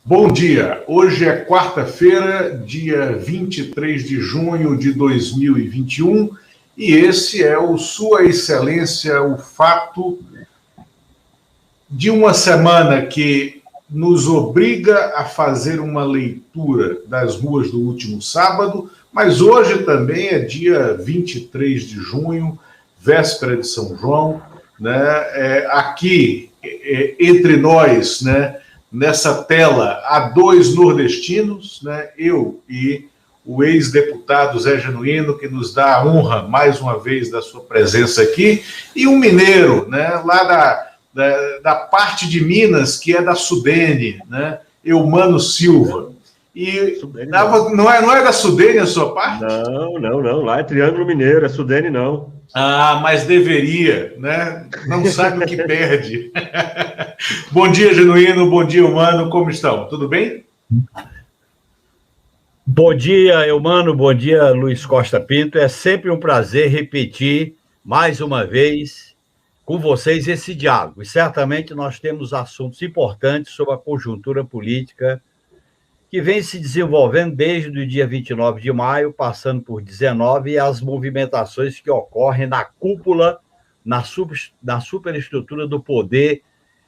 Bom dia, hoje é quarta-feira, dia 23 de junho de 2021, e esse é o Sua Excelência, o fato de uma semana que nos obriga a fazer uma leitura das ruas do último sábado, mas hoje também é dia 23 de junho, véspera de São João, né? Aqui, entre nós, né? Nessa tela, há dois nordestinos, né? Eu e o ex-deputado Zé Genuíno, que nos dá a honra, mais uma vez, da sua presença aqui, e um mineiro, né? Lá da parte de Minas, que é da Sudene, né? Eumano Silva. E não é da Sudene a sua parte? Não. Lá é Triângulo Mineiro, é Sudene não. Ah, mas deveria, né? Não sabe o que perde. Bom dia, Genuíno. Bom dia, Eumano. Como estão? Tudo bem? Bom dia, Eumano. Bom dia, Luiz Costa Pinto. É sempre um prazer repetir, mais uma vez, com vocês esse diálogo. E certamente nós temos assuntos importantes sobre a conjuntura política que vem se desenvolvendo desde o dia 29 de maio, passando por 19, e as movimentações que ocorrem na cúpula, na superestrutura do poder,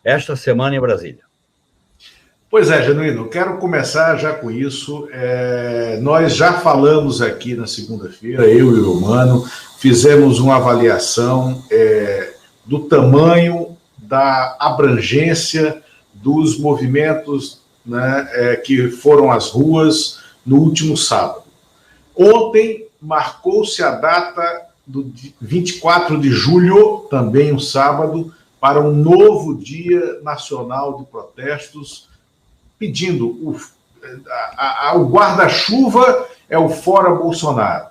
esta semana em Brasília. Pois é, Genuíno, quero começar já com isso. Nós já falamos aqui na segunda-feira, eu e o Eumano, fizemos uma avaliação do tamanho, da abrangência dos movimentos, né, que foram às ruas no último sábado. Ontem marcou-se a data do 24 de julho, também um sábado, para um novo Dia Nacional de Protestos, pedindo o guarda-chuva é o Fora Bolsonaro,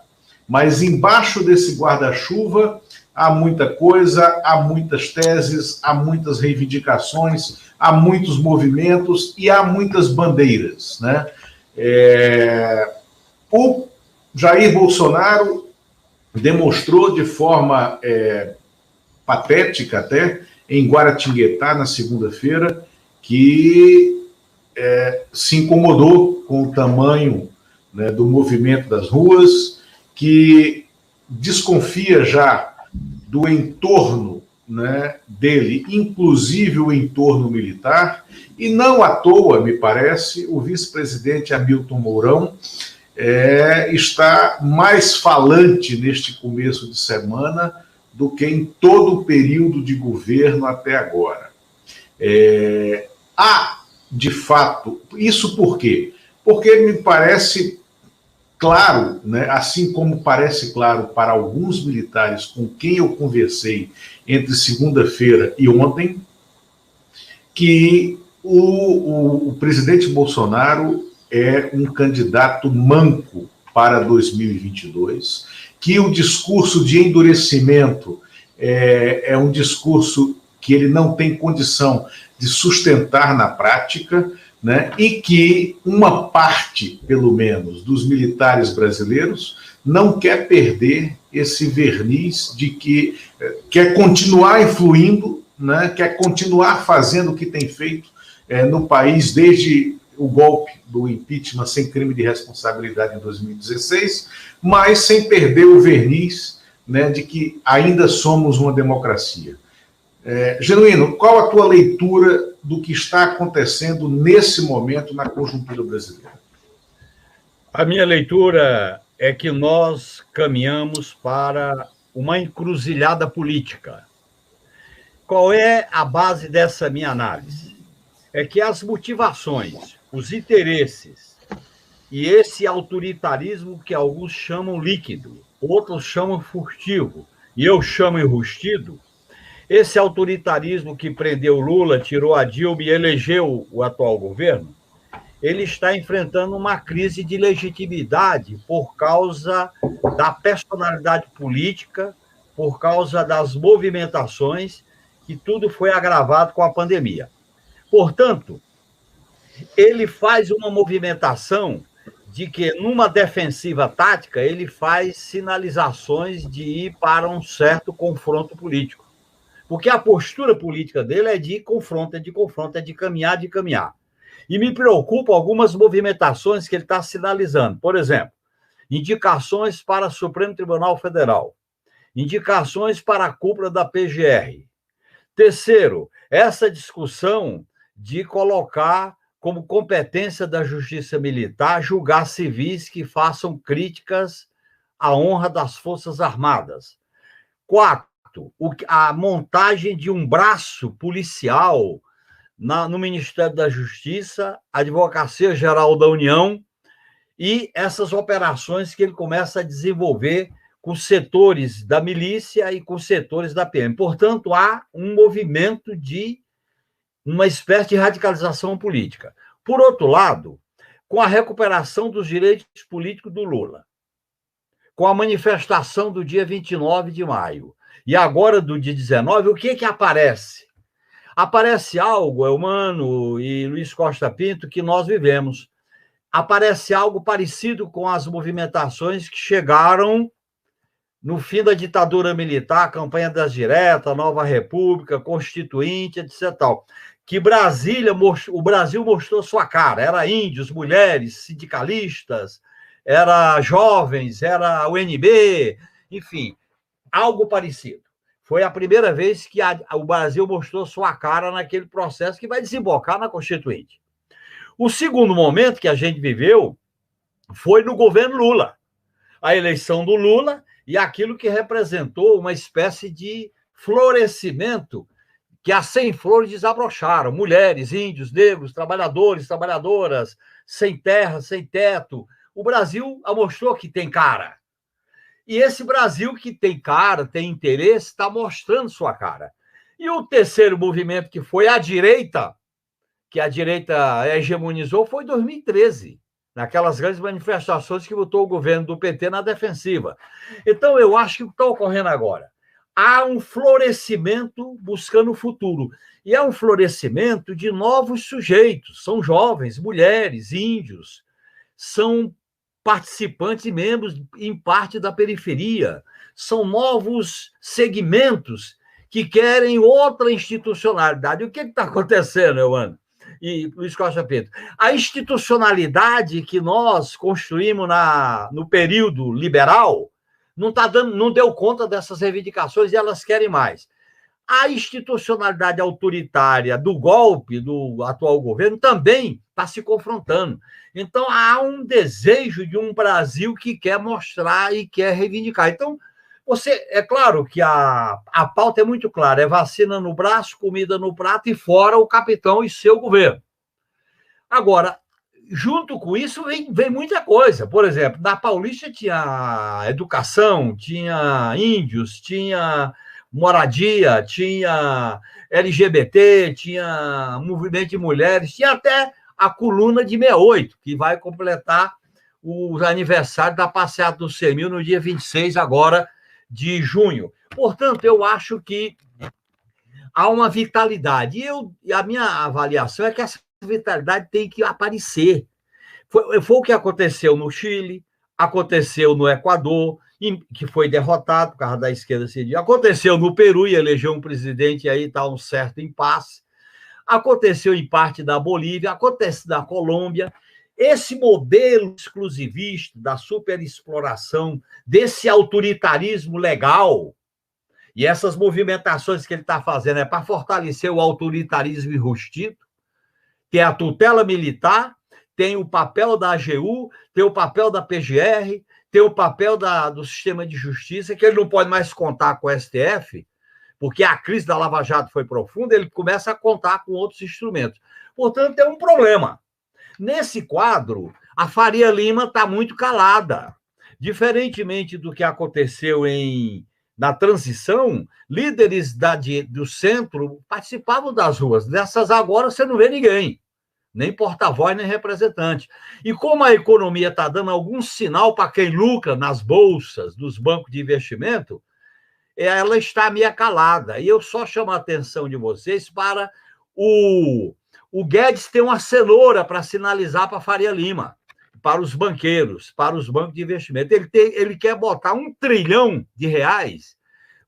mas embaixo desse guarda-chuva há muita coisa, há muitas teses, há muitas reivindicações, há muitos movimentos e há muitas bandeiras, né? O Jair Bolsonaro demonstrou de forma patética até, em Guaratinguetá, na segunda-feira, que se incomodou com o tamanho, né, do movimento das ruas, que desconfia já do entorno, né, dele, inclusive o entorno militar, e não à toa, me parece, o vice-presidente Hamilton Mourão está mais falante neste começo de semana do que em todo o período de governo até agora. De fato, isso por quê? Porque me parece claro, né, assim como parece claro para alguns militares com quem eu conversei entre segunda-feira e ontem, que o presidente Bolsonaro é um candidato manco para 2022, que o discurso de endurecimento é um discurso que ele não tem condição de sustentar na prática, né? E que uma parte, pelo menos, dos militares brasileiros não quer perder esse verniz de que quer continuar influindo, né? Quer continuar fazendo o que tem feito no país desde o golpe do impeachment sem crime de responsabilidade em 2016, mas sem perder o verniz, né, de que ainda somos uma democracia. Genuíno, qual a tua leitura do que está acontecendo nesse momento na conjuntura brasileira? A minha leitura é que nós caminhamos para uma encruzilhada política. Qual é a base dessa minha análise? É que as motivações, os interesses e esse autoritarismo que alguns chamam líquido, outros chamam furtivo, e eu chamo enrustido, esse autoritarismo que prendeu Lula, tirou a Dilma e elegeu o atual governo, ele está enfrentando uma crise de legitimidade por causa da personalidade política, por causa das movimentações, que tudo foi agravado com a pandemia. Portanto, ele faz uma movimentação de que, numa defensiva tática, ele faz sinalizações de ir para um certo confronto político. Porque a postura política dele é de confronto, é de caminhar, de caminhar. E me preocupam algumas movimentações que ele está sinalizando. Por exemplo, indicações para o Supremo Tribunal Federal, indicações para a cúpula da PGR. Terceiro, essa discussão de colocar como competência da Justiça Militar julgar civis que façam críticas à honra das Forças Armadas. Quarto, a montagem de um braço policial no Ministério da Justiça, Advocacia Geral da União, e essas operações que ele começa a desenvolver com setores da milícia e com setores da PM. Portanto, há um movimento de uma espécie de radicalização política. Por outro lado, com a recuperação dos direitos políticos do Lula, com a manifestação do dia 29 de maio e agora do dia 19, o que aparece? Aparece algo, Eumano e Luiz Costa Pinto, que nós vivemos. Aparece algo parecido com as movimentações que chegaram no fim da ditadura militar, campanha das diretas, Nova República, Constituinte, etc. Tal, que o Brasil mostrou sua cara. Era índios, mulheres, sindicalistas, era jovens, era UNB, enfim, algo parecido. Foi a primeira vez que o Brasil mostrou sua cara naquele processo que vai desembocar na Constituinte. O segundo momento que a gente viveu foi no governo Lula. A eleição do Lula e aquilo que representou uma espécie de florescimento que as 100 flores desabrocharam. Mulheres, índios, negros, trabalhadores, trabalhadoras, sem terra, sem teto. O Brasil mostrou que tem cara. E esse Brasil que tem cara, tem interesse, está mostrando sua cara. E o terceiro movimento, que foi a direita, que a direita hegemonizou, foi em 2013, naquelas grandes manifestações que botou o governo do PT na defensiva. Então, eu acho que o que está ocorrendo agora? Há um florescimento buscando o futuro. E é um florescimento de novos sujeitos. São jovens, mulheres, índios, são participantes e membros, em parte, da periferia. São novos segmentos que querem outra institucionalidade. O que está acontecendo, Euano e Luiz Costa Pinto? A institucionalidade que nós construímos no período liberal não deu conta dessas reivindicações e elas querem mais. A institucionalidade autoritária do golpe do atual governo também está se confrontando. Então, há um desejo de um Brasil que quer mostrar e quer reivindicar. Então, é claro que a pauta é muito clara, é vacina no braço, comida no prato e fora o capitão e seu governo. Agora, junto com isso, vem muita coisa. Por exemplo, na Paulista tinha educação, tinha índios, tinha moradia, tinha LGBT, tinha movimento de mulheres, tinha até a coluna de 68, que vai completar o aniversário da passeata do CEMIL no dia 26 agora de junho. Portanto, eu acho que há uma vitalidade. E a minha avaliação é que essa vitalidade tem que aparecer. Foi o que aconteceu no Chile, aconteceu no Equador, que foi derrotado por causa da esquerda cedida. Aconteceu no Peru e elegeu um presidente, e aí está um certo impasse. Aconteceu em parte da Bolívia, acontece na Colômbia. Esse modelo exclusivista da superexploração, desse autoritarismo legal, e essas movimentações que ele está fazendo é para fortalecer o autoritarismo enrustido, tem a tutela militar, tem o papel da AGU, tem o papel da PGR, tem o papel do sistema de justiça, que ele não pode mais contar com o STF, porque a crise da Lava Jato foi profunda, ele começa a contar com outros instrumentos. Portanto, é um problema. Nesse quadro, a Faria Lima está muito calada. Diferentemente do que aconteceu na transição, líderes do centro participavam das ruas. Dessas agora você não vê ninguém, nem porta-voz, nem representante. E como a economia está dando algum sinal para quem lucra nas bolsas dos bancos de investimento, ela está meio calada. E eu só chamo a atenção de vocês para o Guedes ter uma cenoura para sinalizar para a Faria Lima, para os banqueiros, para os bancos de investimento. Ele quer botar R$1 trilhão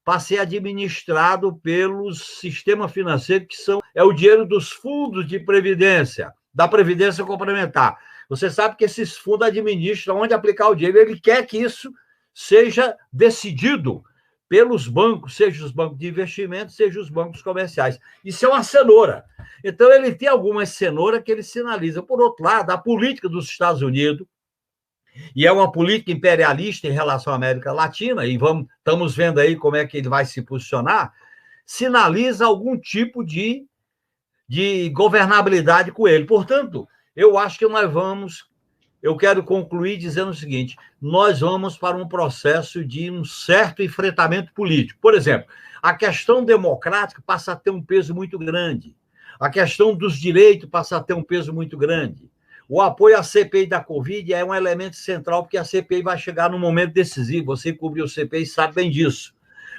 para ser administrado pelo sistema financeiro, que é o dinheiro dos fundos de previdência, da Previdência Complementar. Você sabe que esses fundos administram onde aplicar o dinheiro. Ele quer que isso seja decidido pelos bancos, seja os bancos de investimento, seja os bancos comerciais. Isso é uma cenoura. Então, ele tem algumas cenouras que ele sinaliza. Por outro lado, a política dos Estados Unidos, e é uma política imperialista em relação à América Latina, e estamos vendo aí como é que ele vai se posicionar, sinaliza algum tipo de governabilidade com ele. Portanto, eu acho que eu quero concluir dizendo o seguinte: nós vamos para um processo de um certo enfrentamento político. Por exemplo, a questão democrática passa a ter um peso muito grande. A questão dos direitos passa a ter um peso muito grande. O apoio à CPI da Covid é um elemento central, porque a CPI vai chegar num momento decisivo. Você cobriu o CPI e sabe bem disso.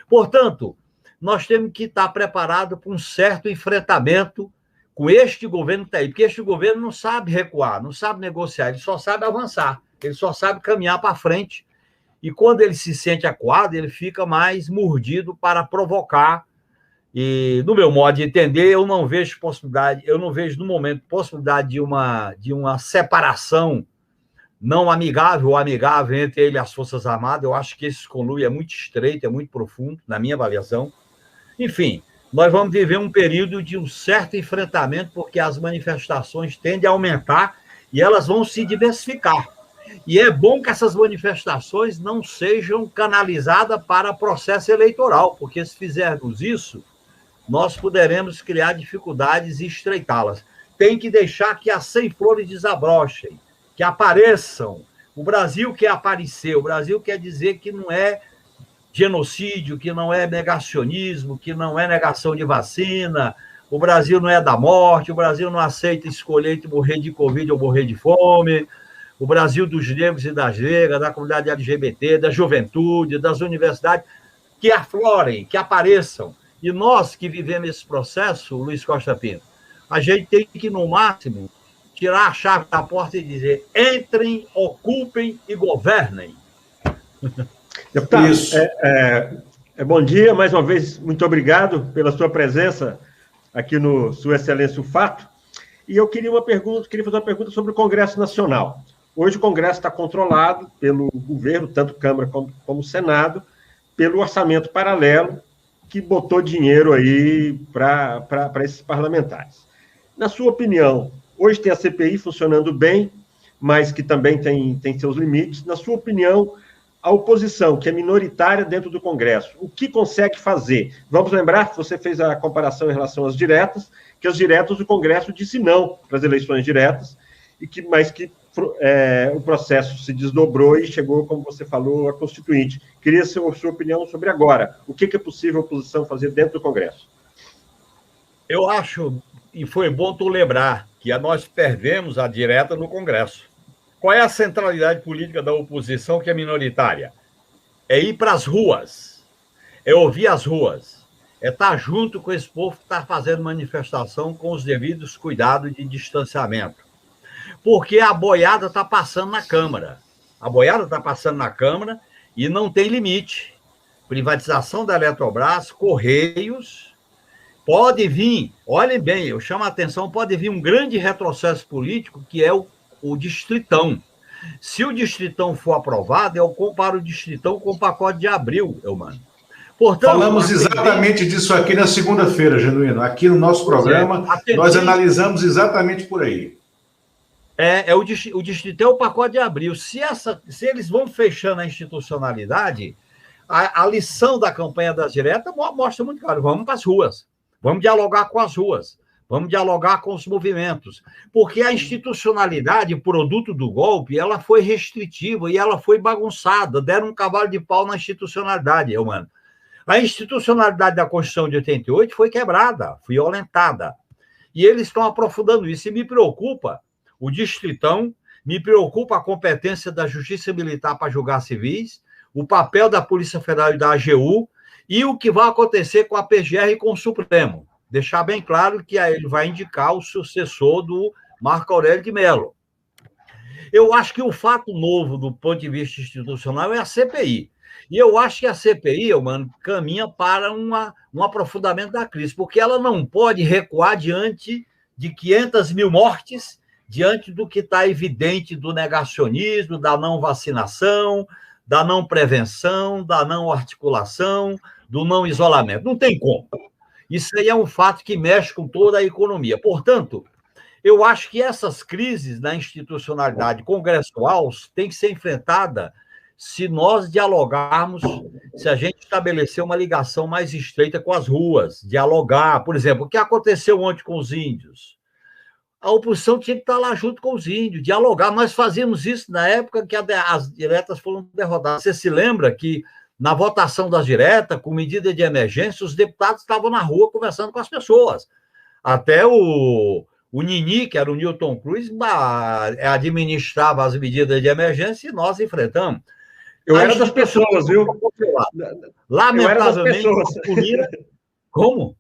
Portanto, nós temos que estar preparados para um certo enfrentamento com este governo que está aí, porque este governo não sabe recuar, não sabe negociar, ele só sabe avançar, ele só sabe caminhar para frente, e quando ele se sente acuado, ele fica mais mordido para provocar, e no meu modo de entender, eu não vejo no momento possibilidade de uma separação não amigável ou amigável entre ele e as Forças Armadas. Eu acho que esse conluio é muito estreito, é muito profundo, na minha avaliação. Enfim, nós vamos viver um período de um certo enfrentamento, porque as manifestações tendem a aumentar e elas vão se diversificar. E é bom que essas manifestações não sejam canalizadas para processo eleitoral, porque se fizermos isso, nós poderemos criar dificuldades e estreitá-las. Tem que deixar que as 100 flores desabrochem, que apareçam. O Brasil quer aparecer, o Brasil quer dizer que não é genocídio, que não é negacionismo, que não é negação de vacina, o Brasil não é da morte, o Brasil não aceita escolher entre morrer de Covid ou morrer de fome, o Brasil dos negros e das negras, da comunidade LGBT, da juventude, das universidades, que aflorem, que apareçam. E nós que vivemos esse processo, Luiz Costa Pinto, a gente tem que, no máximo, tirar a chave da porta e dizer: entrem, ocupem e governem. Deputado, bom dia, mais uma vez, muito obrigado pela sua presença aqui no Sua Excelência o Fato. E eu queria fazer uma pergunta sobre o Congresso Nacional. Hoje o Congresso está controlado pelo governo, tanto Câmara como Senado, pelo orçamento paralelo, que botou dinheiro aí para esses parlamentares. Na sua opinião, hoje tem a CPI funcionando bem, mas que também tem seus limites. Na sua opinião, a oposição, que é minoritária dentro do Congresso, o que consegue fazer? Vamos lembrar que você fez a comparação em relação às diretas, que as diretas o Congresso disse não para as eleições diretas, mas que o processo se desdobrou e chegou, como você falou, a Constituinte. Queria a sua opinião sobre agora. O que é possível a oposição fazer dentro do Congresso? Eu acho, e foi bom tu lembrar, que nós perdemos a direta no Congresso. Qual é a centralidade política da oposição, que é minoritária? É ir para as ruas, é ouvir as ruas, é estar junto com esse povo que está fazendo manifestação com os devidos cuidados de distanciamento. Porque a boiada está passando na Câmara. A boiada está passando na Câmara e não tem limite. Privatização da Eletrobras, Correios, pode vir, olhem bem, eu chamo a atenção, pode vir um grande retrocesso político, que é o Distritão. Se o Distritão for aprovado, eu comparo o Distritão com o pacote de Abril, mano. Portanto, falamos exatamente disso aqui na segunda-feira, Genuíno. Aqui no nosso programa, nós analisamos exatamente por aí. O Distritão é o pacote de Abril. Se eles vão fechando a institucionalidade, a lição da campanha das diretas mostra muito claro: vamos para as ruas, vamos dialogar com as ruas, vamos dialogar com os movimentos, porque a institucionalidade, produto do golpe, ela foi restritiva e ela foi bagunçada, deram um cavalo de pau na institucionalidade, mano. A institucionalidade da Constituição de 88 foi quebrada, foi violentada, e eles estão aprofundando isso, e me preocupa o Distritão, me preocupa a competência da Justiça Militar para julgar civis, o papel da Polícia Federal e da AGU, e o que vai acontecer com a PGR e com o Supremo. Deixar bem claro que ele vai indicar o sucessor do Marco Aurélio de Mello. Eu acho que o fato novo, do ponto de vista institucional, é a CPI. E eu acho que a CPI, caminha para um aprofundamento da crise, porque ela não pode recuar diante de 500 mil mortes diante do que está evidente do negacionismo, da não vacinação, da não prevenção, da não articulação, do não isolamento. Não tem como. Isso aí é um fato que mexe com toda a economia. Portanto, eu acho que essas crises na institucionalidade congressual têm que ser enfrentadas se nós dialogarmos, se a gente estabelecer uma ligação mais estreita com as ruas, dialogar. Por exemplo, o que aconteceu ontem com os índios? A oposição tinha que estar lá junto com os índios, dialogar. Nós fazíamos isso na época que as diretas foram derrotadas. Você se lembra que, na votação das diretas, com medida de emergência, os deputados estavam na rua conversando com as pessoas. Até o Nini, que era o Newton Cruz, administrava as medidas de emergência e nós enfrentamos. Eu era das pessoas, viu? Lamentavelmente, como?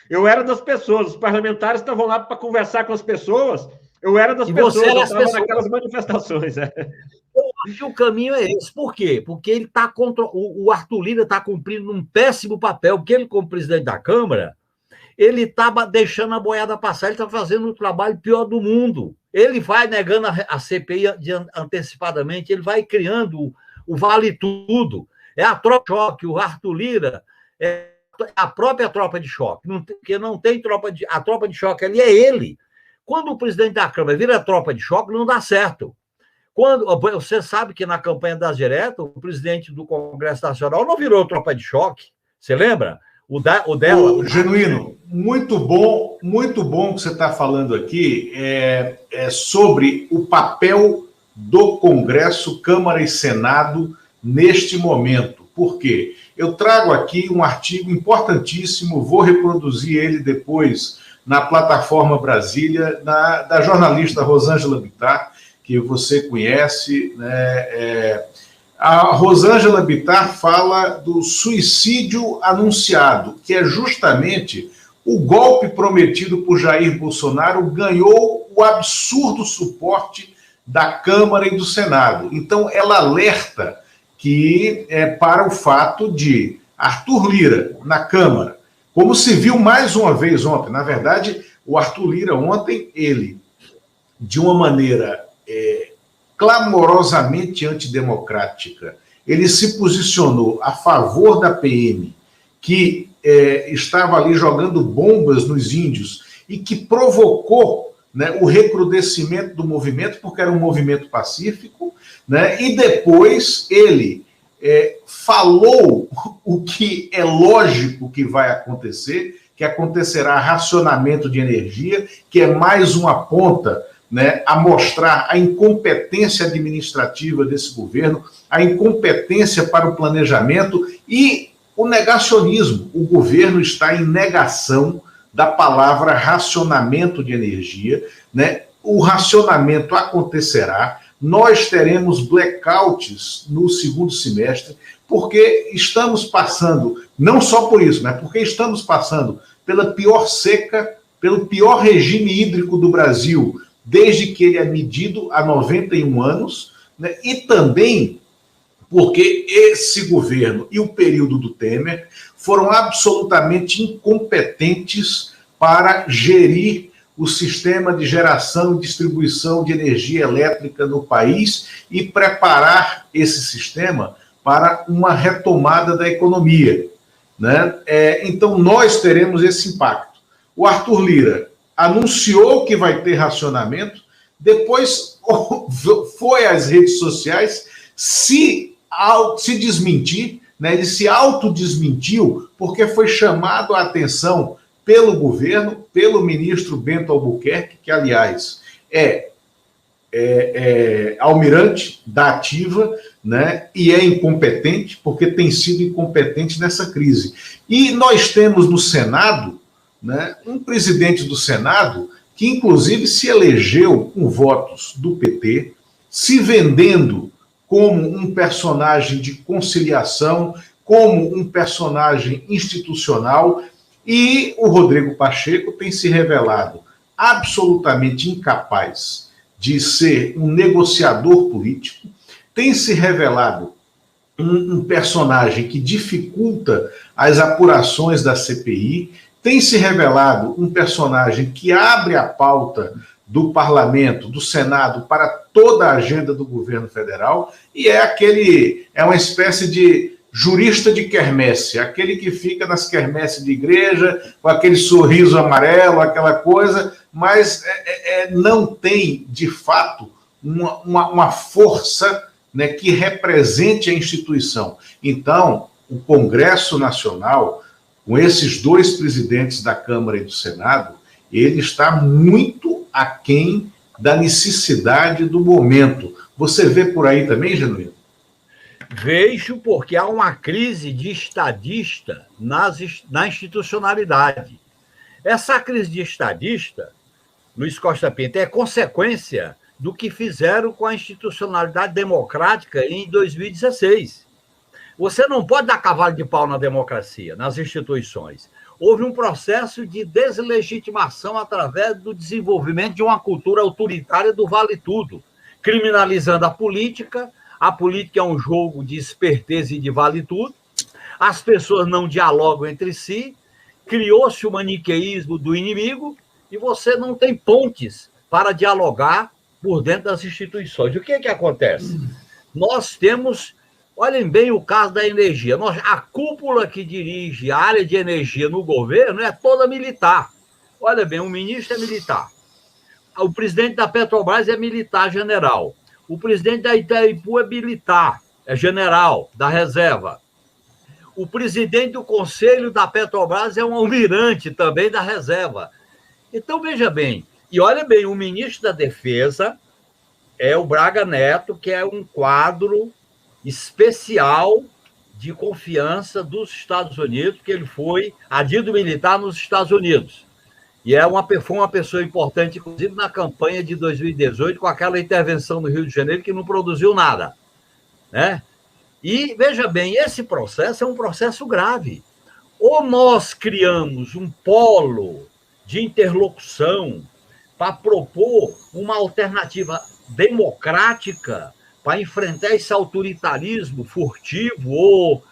Eu era das pessoas. Os parlamentares estavam lá para conversar com as pessoas. Eu era das pessoas. Eu estava naquelas manifestações. Eu acho que o caminho é esse. Por quê? Porque ele está contra. O Arthur Lira está cumprindo um péssimo papel, porque ele, como presidente da Câmara, ele está deixando a boiada passar, ele está fazendo o trabalho pior do mundo. Ele vai negando a CPI antecipadamente, ele vai criando o vale tudo. É a tropa de choque, o Arthur Lira é a própria tropa de choque, porque não tem a tropa de choque ali é ele. Quando o presidente da Câmara vira tropa de choque, não dá certo. Você sabe que na campanha das diretas, o presidente do Congresso Nacional não virou tropa de choque, você lembra? O dela. Genuíno, muito bom que você está falando aqui sobre o papel do Congresso, Câmara e Senado neste momento. Por quê? Eu trago aqui um artigo importantíssimo, vou reproduzir ele depois na plataforma Brasília, da jornalista Rosângela Bittar, que você conhece, né? A Rosângela Bittar fala do suicídio anunciado, que é justamente o golpe prometido por Jair Bolsonaro ganhou o absurdo suporte da Câmara e do Senado. Então, ela alerta que para o fato de Arthur Lira, na Câmara, como se viu mais uma vez ontem, na verdade, o Arthur Lira ontem, ele, de uma maneira clamorosamente antidemocrática, ele se posicionou a favor da PM, que estava ali jogando bombas nos índios e que provocou, né, o recrudescimento do movimento, porque era um movimento pacífico, né, e depois ele falou o que é lógico que vai acontecer, que acontecerá racionamento de energia, que é mais uma ponta, né, a mostrar a incompetência administrativa desse governo, a incompetência para o planejamento e o negacionismo. O governo está em negação da palavra racionamento de energia, né? O racionamento acontecerá, nós teremos blackouts no segundo semestre, porque estamos passando, não só por isso, né? Porque estamos passando pela pior seca, pelo pior regime hídrico do Brasil, desde que ele é medido há 91 anos, né? E também porque esse governo e o período do Temer foram absolutamente incompetentes para gerir o sistema de geração e distribuição de energia elétrica no país e preparar esse sistema para uma retomada da economia, né? Então, nós teremos esse impacto. O Arthur Lira anunciou que vai ter racionamento, depois foi às redes sociais se desmentir, né? Ele se autodesmentiu porque foi chamado a atenção pelo governo, pelo ministro Bento Albuquerque, que, aliás, é almirante da ativa, né? E é incompetente, porque tem sido incompetente nessa crise. E nós temos no Senado, né, um presidente do Senado que, inclusive, se elegeu com votos do PT, se vendendo como um personagem de conciliação, como um personagem institucional, e o Rodrigo Pacheco tem se revelado absolutamente incapaz de ser um negociador político, tem se revelado um personagem que dificulta as apurações da CPI, tem se revelado um personagem que abre a pauta do Parlamento, do Senado, para toda a agenda do governo federal, e é uma espécie de jurista de quermesse, aquele que fica nas quermesses de igreja, com aquele sorriso amarelo, aquela coisa, mas não tem, de fato, uma força, né, que represente a instituição. Então, o Congresso Nacional, com esses dois presidentes da Câmara e do Senado, ele está muito aquém da necessidade do momento. Você vê por aí também, Genuíno? Vejo, porque há uma crise de estadista na institucionalidade. Essa crise de estadista, Luiz Costa Pinto, é consequência do que fizeram com a institucionalidade democrática em 2016. Você não pode dar cavalo de pau na democracia, nas instituições. Houve um processo de deslegitimação através do desenvolvimento de uma cultura autoritária do vale tudo, criminalizando a política. A política é um jogo de esperteza e de vale tudo. As pessoas não dialogam entre si, criou-se o maniqueísmo do inimigo e você não tem pontes para dialogar por dentro das instituições. O que é que acontece? Nós temos, olhem bem o caso da energia. A cúpula que dirige a área de energia no governo é toda militar. Olha bem, o ministro é militar. O presidente da Petrobras é militar general. O presidente da Itaipu é militar, é general da reserva. O presidente do conselho da Petrobras é um almirante também da reserva. Então, veja bem, e olha bem, o ministro da Defesa é o Braga Neto, que é um quadro especial de confiança dos Estados Unidos, que ele foi adido militar nos Estados Unidos. E foi uma pessoa importante, inclusive, na campanha de 2018, com aquela intervenção no Rio de Janeiro que não produziu nada, né? E, veja bem, esse processo é um processo grave. Ou nós criamos um polo de interlocução para propor uma alternativa democrática para enfrentar esse autoritarismo furtivo ou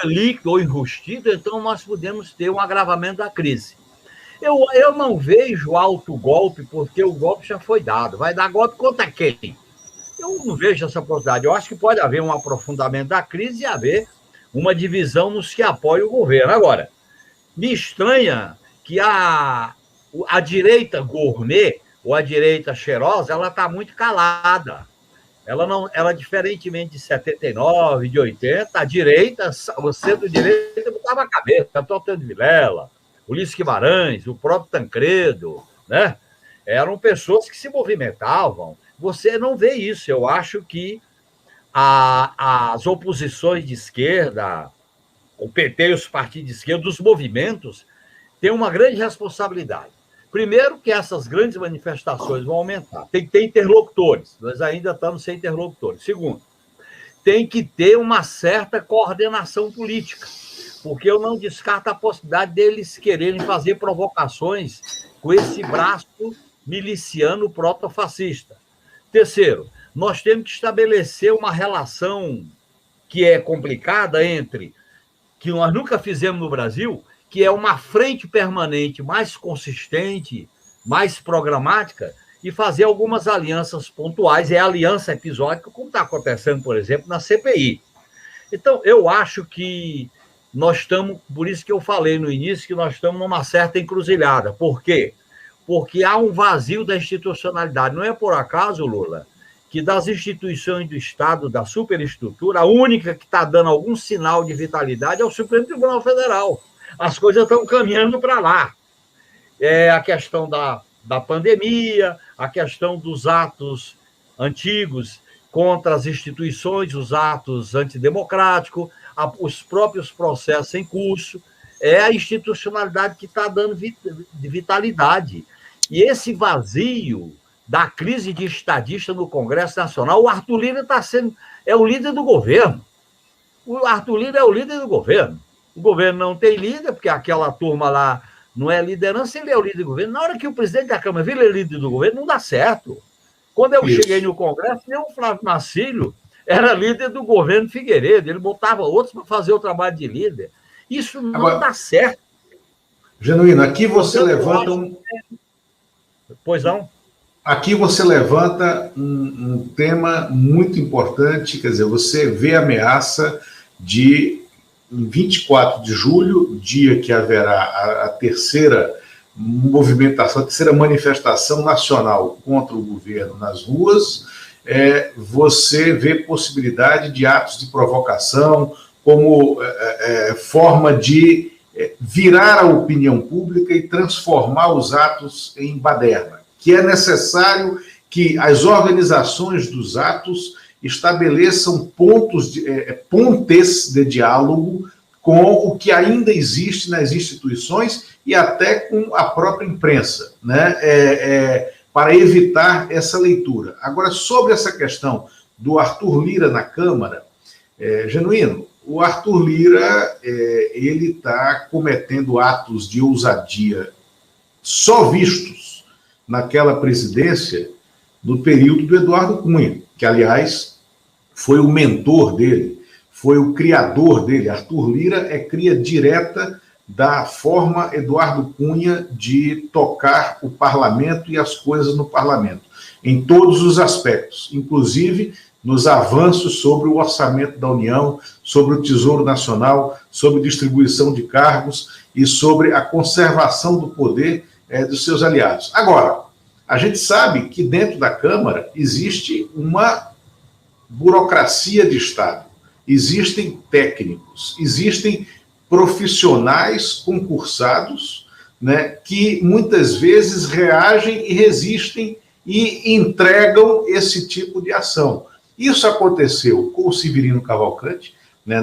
líquido ou enrustido, então nós podemos ter um agravamento da crise. Eu não vejo autogolpe, porque o golpe já foi dado. Vai dar golpe contra quem? Eu não vejo essa possibilidade. Eu acho que pode haver um aprofundamento da crise e haver uma divisão nos que apoiam o governo. Agora, me estranha que a direita gourmet, ou a direita cheirosa, ela está muito calada. Ela, diferentemente de 79, de 80, a direita, o centro-direita botava a cabeça, Antônio Vilela, Ulisses Guimarães, o próprio Tancredo, né? Eram pessoas que se movimentavam. Você não vê isso. Eu acho que as oposições de esquerda, o PT e os partidos de esquerda, os movimentos, têm uma grande responsabilidade. Primeiro, que essas grandes manifestações vão aumentar. Tem que ter interlocutores. Nós ainda estamos sem interlocutores. Segundo, tem que ter uma certa coordenação política, porque eu não descarto a possibilidade deles quererem fazer provocações com esse braço miliciano protofascista. Terceiro, nós temos que estabelecer uma relação que é complicada entre, que nós nunca fizemos no Brasil, que é uma frente permanente mais consistente, mais programática, e fazer algumas alianças pontuais, aliança episódica, como está acontecendo, por exemplo, na CPI. Então, eu acho que nós estamos, por isso que eu falei no início, que nós estamos numa certa encruzilhada. Por quê? Porque há um vazio da institucionalidade. Não é por acaso, Lula, que das instituições do Estado, da superestrutura, a única que está dando algum sinal de vitalidade é o Supremo Tribunal Federal. As coisas estão caminhando para lá. É a questão da pandemia, a questão dos atos antigos contra as instituições, os atos antidemocráticos, os próprios processos em curso. É a institucionalidade que está dando vitalidade. E esse vazio da crise de estadista no Congresso Nacional, o Arthur Lira é o líder do governo. O Arthur Lira é o líder do governo. O governo não tem líder, porque aquela turma lá não é liderança, ele é o líder do governo. Na hora que o presidente da Câmara vira líder do governo, não dá certo. Quando eu cheguei no Congresso, nem o Flávio Marcílio era líder do governo Figueiredo, ele botava outros para fazer o trabalho de líder. Isso não dá certo. Genuíno, aqui você levanta um... Pois não? aqui você levanta um tema muito importante, quer dizer, você vê a ameaça de, em 24 de julho, dia que haverá a terceira movimentação, a terceira manifestação nacional contra o governo nas ruas, você vê possibilidade de atos de provocação como forma de virar a opinião pública e transformar os atos em baderna, que é necessário que as organizações dos atos estabeleçam pontes de diálogo com o que ainda existe nas instituições e até com a própria imprensa, né? Para evitar essa leitura. Agora, sobre essa questão do Arthur Lira na Câmara, Genuíno, o Arthur Lira ele está cometendo atos de ousadia só vistos naquela presidência no período do Eduardo Cunha, que, aliás, foi o mentor dele, foi o criador dele. Arthur Lira é cria direta da forma Eduardo Cunha de tocar o parlamento e as coisas no parlamento, em todos os aspectos, inclusive nos avanços sobre o orçamento da União, sobre o Tesouro Nacional, sobre distribuição de cargos e sobre a conservação do poder dos seus aliados. Agora, a gente sabe que dentro da Câmara existe uma burocracia de Estado, existem técnicos, existem profissionais concursados, né, que muitas vezes reagem e resistem e entregam esse tipo de ação. Isso aconteceu com o Severino Cavalcante, né,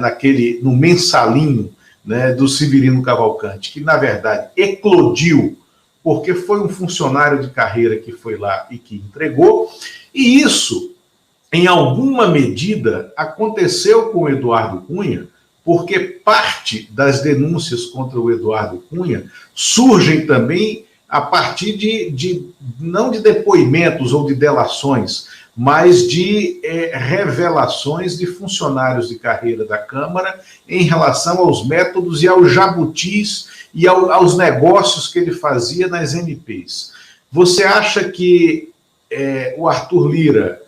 no mensalinho, né, do Severino Cavalcante, que, na verdade, eclodiu porque foi um funcionário de carreira que foi lá e que entregou, e isso, em alguma medida, aconteceu com o Eduardo Cunha, porque parte das denúncias contra o Eduardo Cunha surgem também a partir não de depoimentos ou de delações, mas de revelações de funcionários de carreira da Câmara em relação aos métodos e aos jabutis e aos negócios que ele fazia nas MPs. Você acha que o Arthur Lira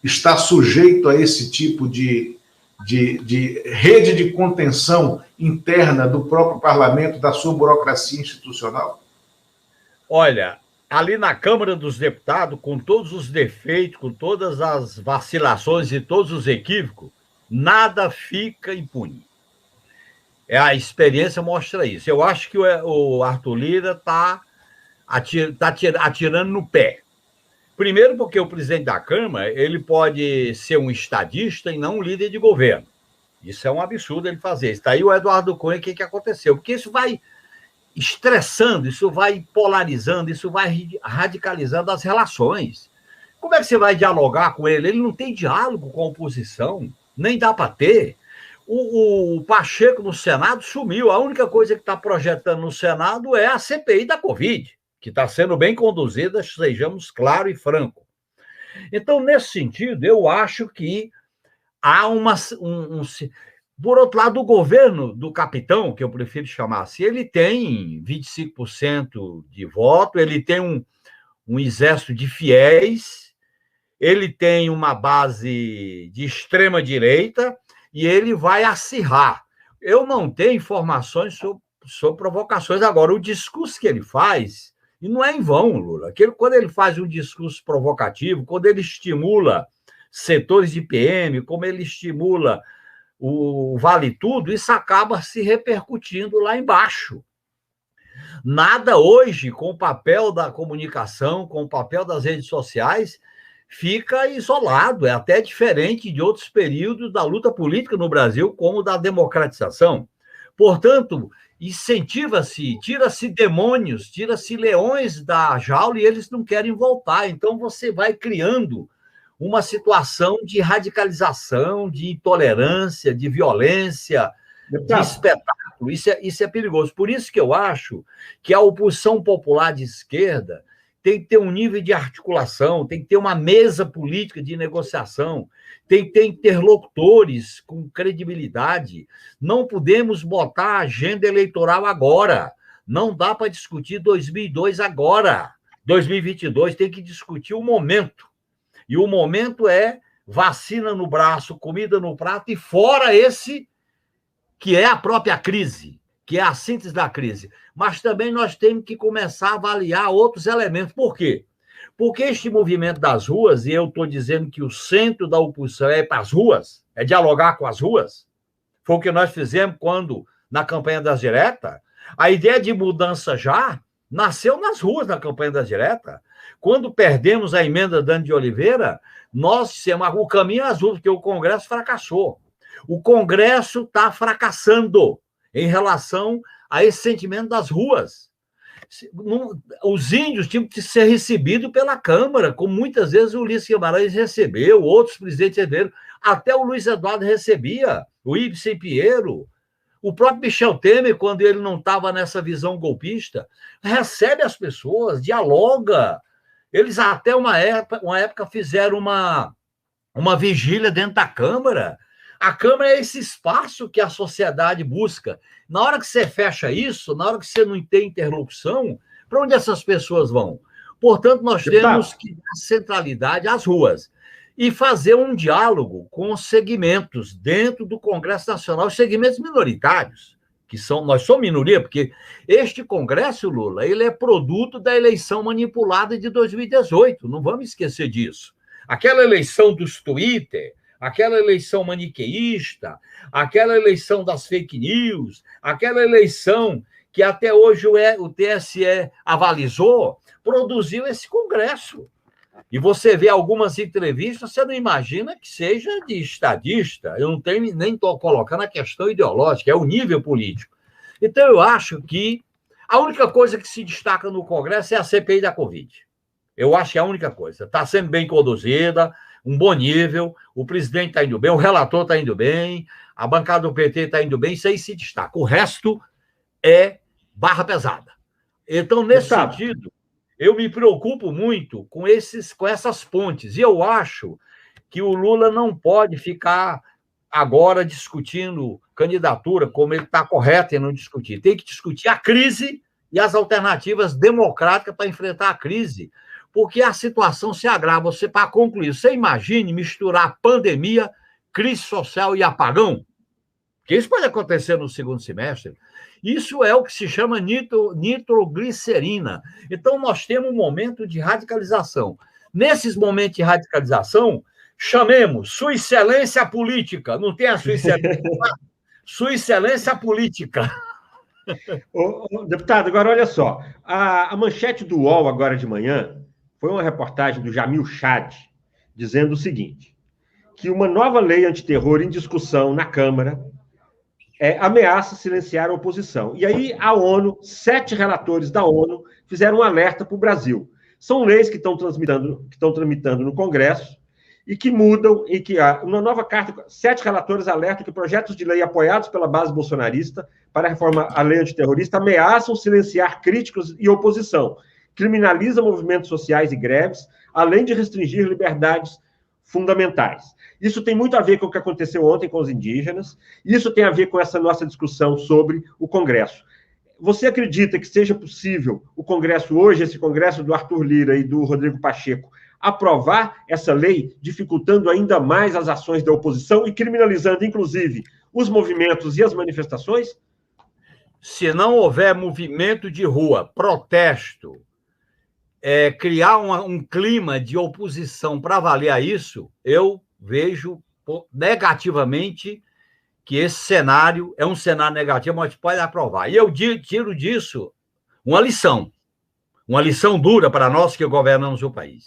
está sujeito a esse tipo de rede de contenção interna do próprio parlamento, da sua burocracia institucional? Olha, ali na Câmara dos Deputados, com todos os defeitos, com todas as vacilações e todos os equívocos, nada fica impune. A experiência mostra isso. Eu acho que o Arthur Lira está atirando no pé. Primeiro porque o presidente da Câmara ele pode ser um estadista e não um líder de governo. Isso é um absurdo ele fazer. Está aí o Eduardo Cunha, o que aconteceu? Porque isso vai estressando, isso vai polarizando, isso vai radicalizando as relações. Como é que você vai dialogar com ele? Ele não tem diálogo com a oposição, nem dá para ter. O Pacheco no Senado sumiu. A única coisa que está projetando no Senado é a CPI da Covid, que está sendo bem conduzida, sejamos claro e franco. Então, nesse sentido, eu acho que há por outro lado, o governo do capitão, que eu prefiro chamar assim, ele tem 25% de voto, ele tem um exército de fiéis, ele tem uma base de extrema-direita e ele vai acirrar. Eu não tenho informações sobre provocações. Agora, o discurso que ele faz, e não é em vão, Lula, quando ele faz um discurso provocativo, quando ele estimula setores de PM, como ele estimula o Vale Tudo, isso acaba se repercutindo lá embaixo. Nada hoje, com o papel da comunicação, com o papel das redes sociais, fica isolado. É até diferente de outros períodos da luta política no Brasil, como da democratização. Portanto, incentiva-se, tira-se demônios, tira-se leões da jaula e eles não querem voltar. Então, você vai criando uma situação de radicalização, de intolerância, de violência, de espetáculo. Isso é perigoso. Por isso que eu acho que a oposição popular de esquerda tem que ter um nível de articulação, tem que ter uma mesa política de negociação, tem que ter interlocutores com credibilidade. Não podemos botar a agenda eleitoral agora. Não dá para discutir 2002 agora. 2022 tem que discutir o momento. E o momento é vacina no braço, comida no prato, e fora esse que é a própria crise, que é a síntese da crise. Mas também nós temos que começar a avaliar outros elementos. Por quê? Porque este movimento das ruas, e eu estou dizendo que o centro da oposição é para as ruas, é dialogar com as ruas, foi o que nós fizemos quando, na campanha das diretas, a ideia de mudança já nasceu nas ruas na campanha das diretas. Quando perdemos a emenda Dani de Oliveira, nós dissemos o caminho é azul, porque o Congresso fracassou. O Congresso está fracassando em relação a esse sentimento das ruas. Os índios tinham que ser recebidos pela Câmara, como muitas vezes o Ulisses Guimarães recebeu, outros presidentes receberam, até o Luiz Eduardo recebia, o Ibsen Pinheiro, o próprio Michel Temer, quando ele não estava nessa visão golpista, recebe as pessoas, dialoga. Eles até uma época fizeram uma vigília dentro da Câmara. A Câmara é esse espaço que a sociedade busca. Na hora que você fecha isso, na hora que você não tem interlocução, para onde essas pessoas vão? Portanto, nós temos que dar centralidade às ruas e fazer um diálogo com os segmentos dentro do Congresso Nacional, os segmentos minoritários, que nós somos minoria, porque este Congresso, Lula, ele é produto da eleição manipulada de 2018, não vamos esquecer disso. Aquela eleição dos Twitter, aquela eleição maniqueísta, aquela eleição das fake news, aquela eleição que até hoje o TSE avalizou, produziu esse Congresso. E você vê algumas entrevistas, você não imagina que seja de estadista. Eu não tenho, nem estou colocando a questão ideológica, é o nível político. Então, eu acho que a única coisa que se destaca no Congresso é a CPI da Covid. Eu acho que é a única coisa. Está sendo bem conduzida, um bom nível, o presidente está indo bem, o relator está indo bem, a bancada do PT está indo bem, isso aí se destaca. O resto é barra pesada. Então, nesse sentido, eu me preocupo muito com essas pontes. E eu acho que o Lula não pode ficar agora discutindo candidatura, como ele está correto em não discutir. Tem que discutir a crise e as alternativas democráticas para enfrentar a crise, porque a situação se agrava. Para concluir, você imagine misturar pandemia, crise social e apagão? Porque isso pode acontecer no segundo semestre. Isso é o que se chama nitroglicerina. Então, nós temos um momento de radicalização. Nesses momentos de radicalização, chamemos Sua Excelência Política. Não tem a Sua Excelência, Sua Excelência Política. Deputado, agora olha só. A manchete do UOL agora de manhã foi uma reportagem do Jamil Chad, dizendo o seguinte, que uma nova lei antiterror em discussão na Câmara ameaça silenciar a oposição. E aí a ONU, 7 relatores da ONU, fizeram um alerta para o Brasil. São leis que estão tramitando no Congresso e que mudam, e que uma nova carta, 7 relatores alertam que projetos de lei apoiados pela base bolsonarista para a reforma à lei antiterrorista ameaçam silenciar críticos e oposição, criminaliza movimentos sociais e greves, além de restringir liberdades fundamentais. Isso tem muito a ver com o que aconteceu ontem com os indígenas, isso tem a ver com essa nossa discussão sobre o Congresso. Você acredita que seja possível o Congresso hoje, esse Congresso do Arthur Lira e do Rodrigo Pacheco, aprovar essa lei, dificultando ainda mais as ações da oposição e criminalizando, inclusive, os movimentos e as manifestações? Se não houver movimento de rua, protesto, criar um clima de oposição para avaliar isso, eu vejo negativamente que esse cenário é um cenário negativo, mas pode aprovar. E eu tiro disso uma lição dura para nós que governamos o país.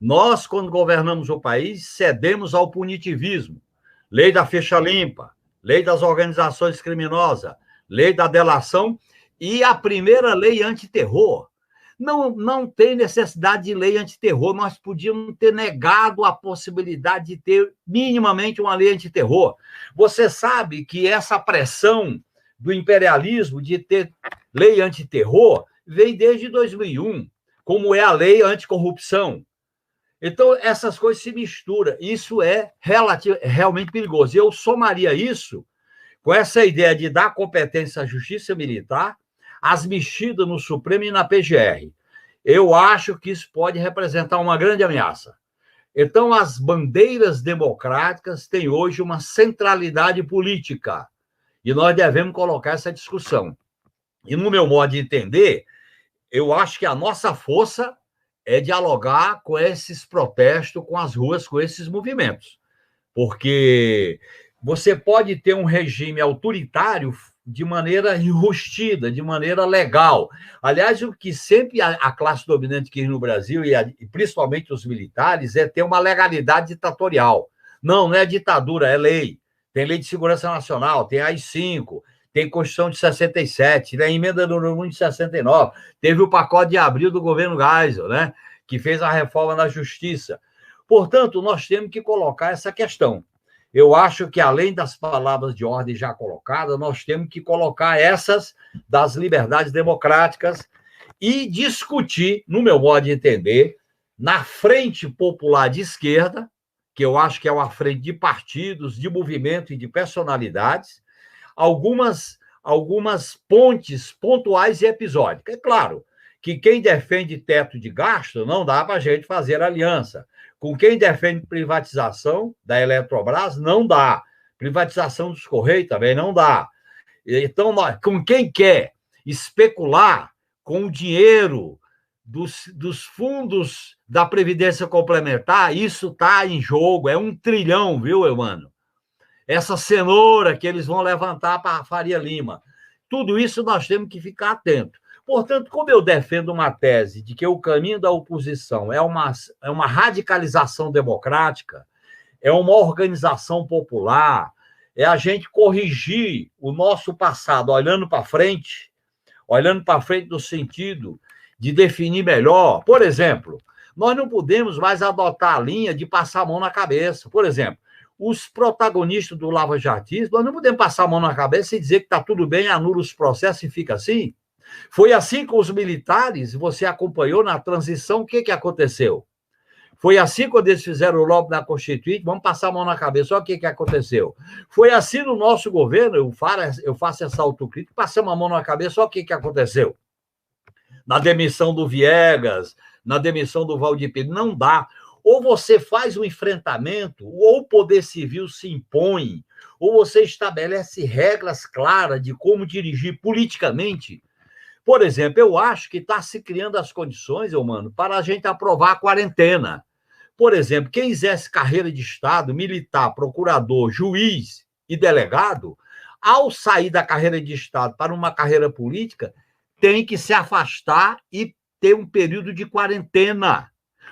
Nós, quando governamos o país, cedemos ao punitivismo. Lei da ficha limpa, lei das organizações criminosas, lei da delação e a primeira lei antiterror. Não tem necessidade de lei antiterror, nós podíamos ter negado a possibilidade de ter minimamente uma lei antiterror. Você sabe que essa pressão do imperialismo de ter lei antiterror vem desde 2001, como é a lei anticorrupção. Então, essas coisas se misturam. Isso é realmente perigoso. Eu somaria isso com essa ideia de dar competência à Justiça Militar, as mexidas no Supremo e na PGR. eu acho que isso pode representar uma grande ameaça. Então, as bandeiras democráticas têm hoje uma centralidade política, e nós devemos colocar essa discussão. E, no meu modo de entender, eu acho que a nossa força é dialogar com esses protestos, com as ruas, com esses movimentos. Porque você pode ter um regime autoritário de maneira enrustida, de maneira legal. Aliás, o que sempre a classe dominante quis no Brasil, e principalmente os militares, é ter uma legalidade ditatorial. Não é ditadura, é lei. Tem Lei de Segurança Nacional, tem AI-5, tem Constituição de 67, tem a Emenda número 1 de 69, teve o pacote de abril do governo Geisel, né, que fez a reforma na Justiça. Portanto, nós temos que colocar essa questão. Eu acho que, além das palavras de ordem já colocadas, nós temos que colocar essas das liberdades democráticas e discutir, no meu modo de entender, na Frente Popular de Esquerda, que eu acho que é uma frente de partidos, de movimento e de personalidades, algumas pontes pontuais e episódicas. É claro que quem defende teto de gasto não dá para a gente fazer aliança. Com quem defende privatização da Eletrobras, não dá. Privatização dos Correios também não dá. Então, com quem quer especular com o dinheiro dos fundos da Previdência Complementar, isso está em jogo. É 1 trilhão, viu, mano? Essa cenoura que eles vão levantar para a Faria Lima. Tudo isso nós temos que ficar atentos. Portanto, como eu defendo uma tese de que o caminho da oposição é uma radicalização democrática, é uma organização popular, é a gente corrigir o nosso passado olhando para frente no sentido de definir melhor. Por exemplo, nós não podemos mais adotar a linha de passar a mão na cabeça. Por exemplo, os protagonistas do lava-jatismo, nós não podemos passar a mão na cabeça e dizer que está tudo bem, anula os processos e fica assim. Foi assim com os militares, você acompanhou na transição, o que aconteceu? Foi assim quando eles fizeram o lobby na Constituinte, vamos passar a mão na cabeça, olha o que aconteceu. Foi assim no nosso governo, eu faço essa autocrítica, passamos a mão na cabeça, olha o que aconteceu. Na demissão do Viegas, na demissão do Valdir Pires, não dá. Ou você faz um enfrentamento, ou o poder civil se impõe, ou você estabelece regras claras de como dirigir politicamente. Por exemplo, eu acho que está se criando as condições, mano, para a gente aprovar a quarentena. Por exemplo, quem exerce carreira de Estado, militar, procurador, juiz e delegado, ao sair da carreira de Estado para uma carreira política, tem que se afastar e ter um período de quarentena.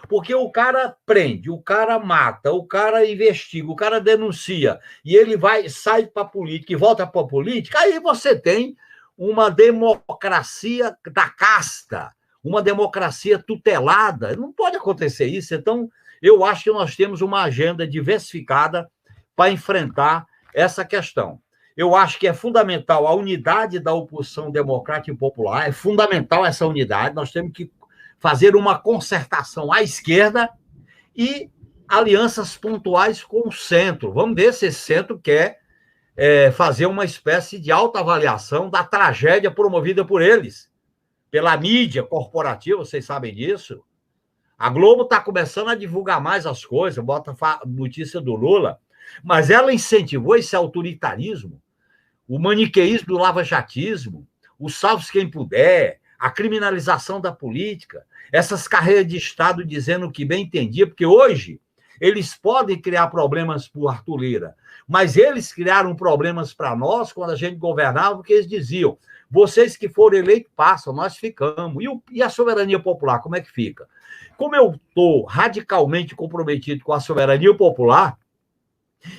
Porque o cara prende, o cara mata, o cara investiga, o cara denuncia, e ele sai para a política e volta para a política, aí você tem uma democracia da casta, uma democracia tutelada. Não pode acontecer isso. Então, eu acho que nós temos uma agenda diversificada para enfrentar essa questão. Eu acho que é fundamental a unidade da oposição democrática e popular, é fundamental essa unidade, nós temos que fazer uma concertação à esquerda e alianças pontuais com o centro. Vamos ver se esse centro quer fazer uma espécie de autoavaliação da tragédia promovida por eles, pela mídia corporativa, vocês sabem disso. A Globo está começando a divulgar mais as coisas, bota notícia do Lula, mas ela incentivou esse autoritarismo, o maniqueísmo do lava-jatismo, o salve-se quem puder, a criminalização da política, essas carreiras de Estado dizendo o que bem entendia, porque hoje eles podem criar problemas para o Arthur Lira, mas eles criaram problemas para nós quando a gente governava, porque eles diziam, vocês que foram eleitos passam, nós ficamos. E a soberania popular, como é que fica? Como eu estou radicalmente comprometido com a soberania popular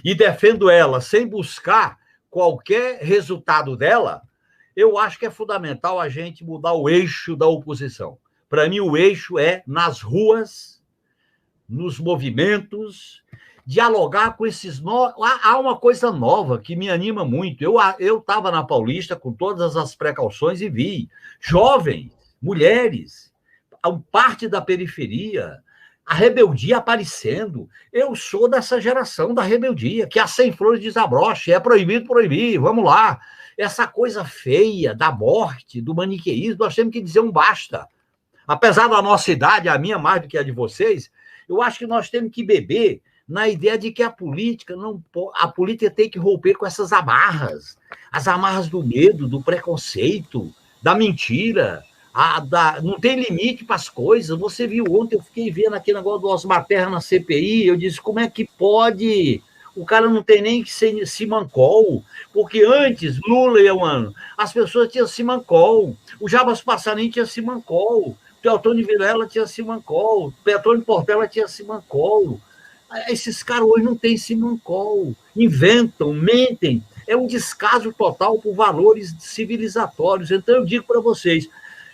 e defendo ela sem buscar qualquer resultado dela, eu acho que é fundamental a gente mudar o eixo da oposição. Para mim, o eixo é nas ruas, nos movimentos, dialogar com esses novos. Há uma coisa nova que me anima muito. Eu estava na Paulista com todas as precauções e vi jovens, mulheres, parte da periferia, a rebeldia aparecendo. Eu sou dessa geração da rebeldia, que a sem flores desabroche, é proibido proibir, vamos lá. Essa coisa feia da morte, do maniqueísmo, nós temos que dizer um basta. Apesar da nossa idade, a minha mais do que a de vocês, eu acho que nós temos que beber na ideia de que a política tem que romper com essas amarras, as amarras do medo, do preconceito, da mentira. Não tem limite para as coisas. Você viu ontem, eu fiquei vendo aquele negócio do Osmar Terra na CPI, eu disse, como é que pode? O cara não tem nem que ser Simancol, porque antes, Lula e Euano, as pessoas tinham Simancol, o Jabas Passarinho tinha Simancol, o Teotônio Vilela tinha Simancol, o Petrônio Portela tinha Simancol. Esses caras hoje não têm Simancol, inventam, mentem, é um descaso total por valores civilizatórios. Então eu digo para vocês,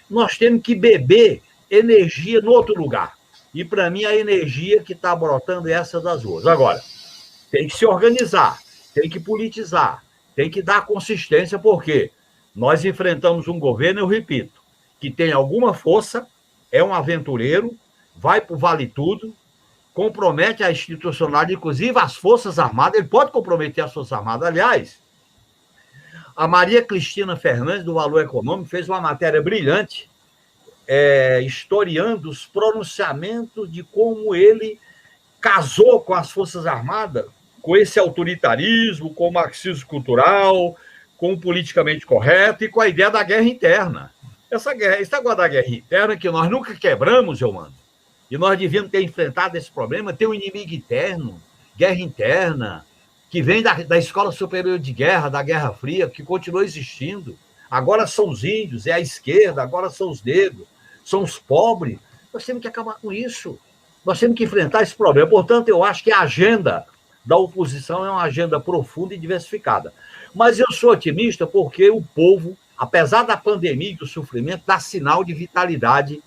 nós temos que beber energia no outro lugar. E para mim a energia que está brotando é essa das ruas. Agora, tem que se organizar, tem que politizar, tem que dar consistência, porque nós enfrentamos um governo, eu repito, que tem alguma força, é um aventureiro, vai para o vale tudo, compromete a institucionalidade, inclusive as Forças Armadas, ele pode comprometer as Forças Armadas. Aliás, a Maria Cristina Fernandes, do Valor Econômico, fez uma matéria brilhante, historiando os pronunciamentos de como ele casou com as Forças Armadas, com esse autoritarismo, com o marxismo cultural, com o politicamente correto e com a ideia da guerra interna. Esse negócio da guerra interna que nós nunca quebramos, Eumano, e nós devíamos ter enfrentado esse problema, ter um inimigo interno, guerra interna, que vem da Escola Superior de Guerra, da Guerra Fria, que continua existindo. Agora são os índios, é a esquerda, agora são os negros, são os pobres. Nós temos que acabar com isso. Nós temos que enfrentar esse problema. Portanto, eu acho que a agenda da oposição é uma agenda profunda e diversificada. Mas eu sou otimista porque o povo, apesar da pandemia e do sofrimento, dá sinal de vitalidade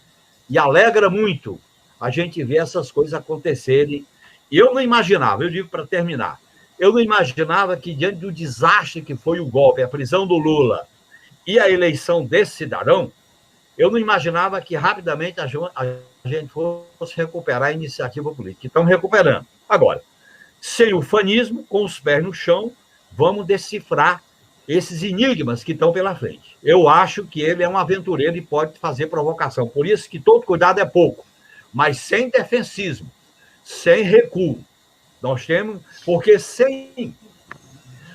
e alegra muito a gente ver essas coisas acontecerem. Eu não imaginava, eu digo para terminar, eu não imaginava que, diante do desastre que foi o golpe, a prisão do Lula e a eleição desse cidadão, eu não imaginava que rapidamente a gente fosse recuperar a iniciativa política. Estão recuperando. Agora, sem ufanismo, com os pés no chão, vamos decifrar esses enigmas que estão pela frente. Eu acho que ele é um aventureiro e pode fazer provocação. Por isso que todo cuidado é pouco, mas sem defensismo, sem recuo. Nós temos, porque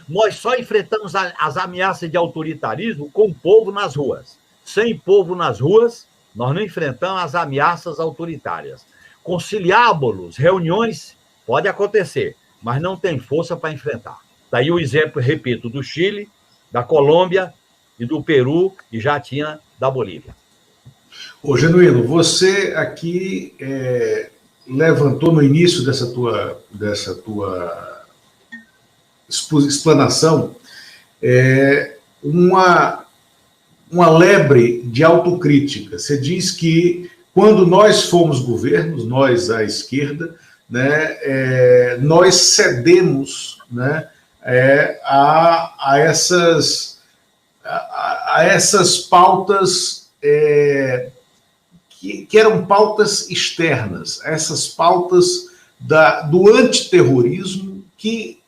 nós só enfrentamos as ameaças de autoritarismo com o povo nas ruas. Sem povo nas ruas, nós não enfrentamos as ameaças autoritárias. Conciliábulos, reuniões, pode acontecer, mas não tem força para enfrentar. Daí o exemplo, repito, do Chile, da Colômbia e do Peru, e já tinha da Bolívia. Ô, Genuíno, você aqui levantou no início dessa tua explanação uma lebre de autocrítica. Você diz que quando nós fomos governos, nós, a esquerda, né, nós cedemos, né, a essas pautas que eram pautas externas, essas pautas do antiterrorismo que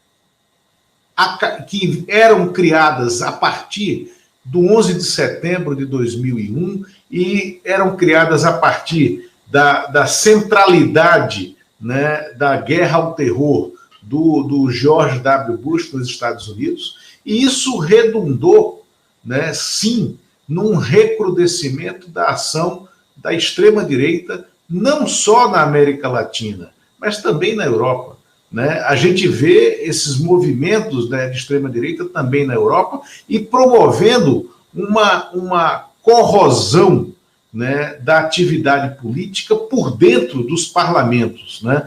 eram criadas a partir do 11 de setembro de 2001 e eram criadas a partir da centralidade, né, da guerra ao terror do George W. Bush nos Estados Unidos, e isso redundou, né, sim, num recrudescimento da ação da extrema-direita, não só na América Latina, mas também na Europa. Né? A gente vê esses movimentos, né, de extrema-direita também na Europa e promovendo uma corrosão, né, da atividade política por dentro dos parlamentos. Né?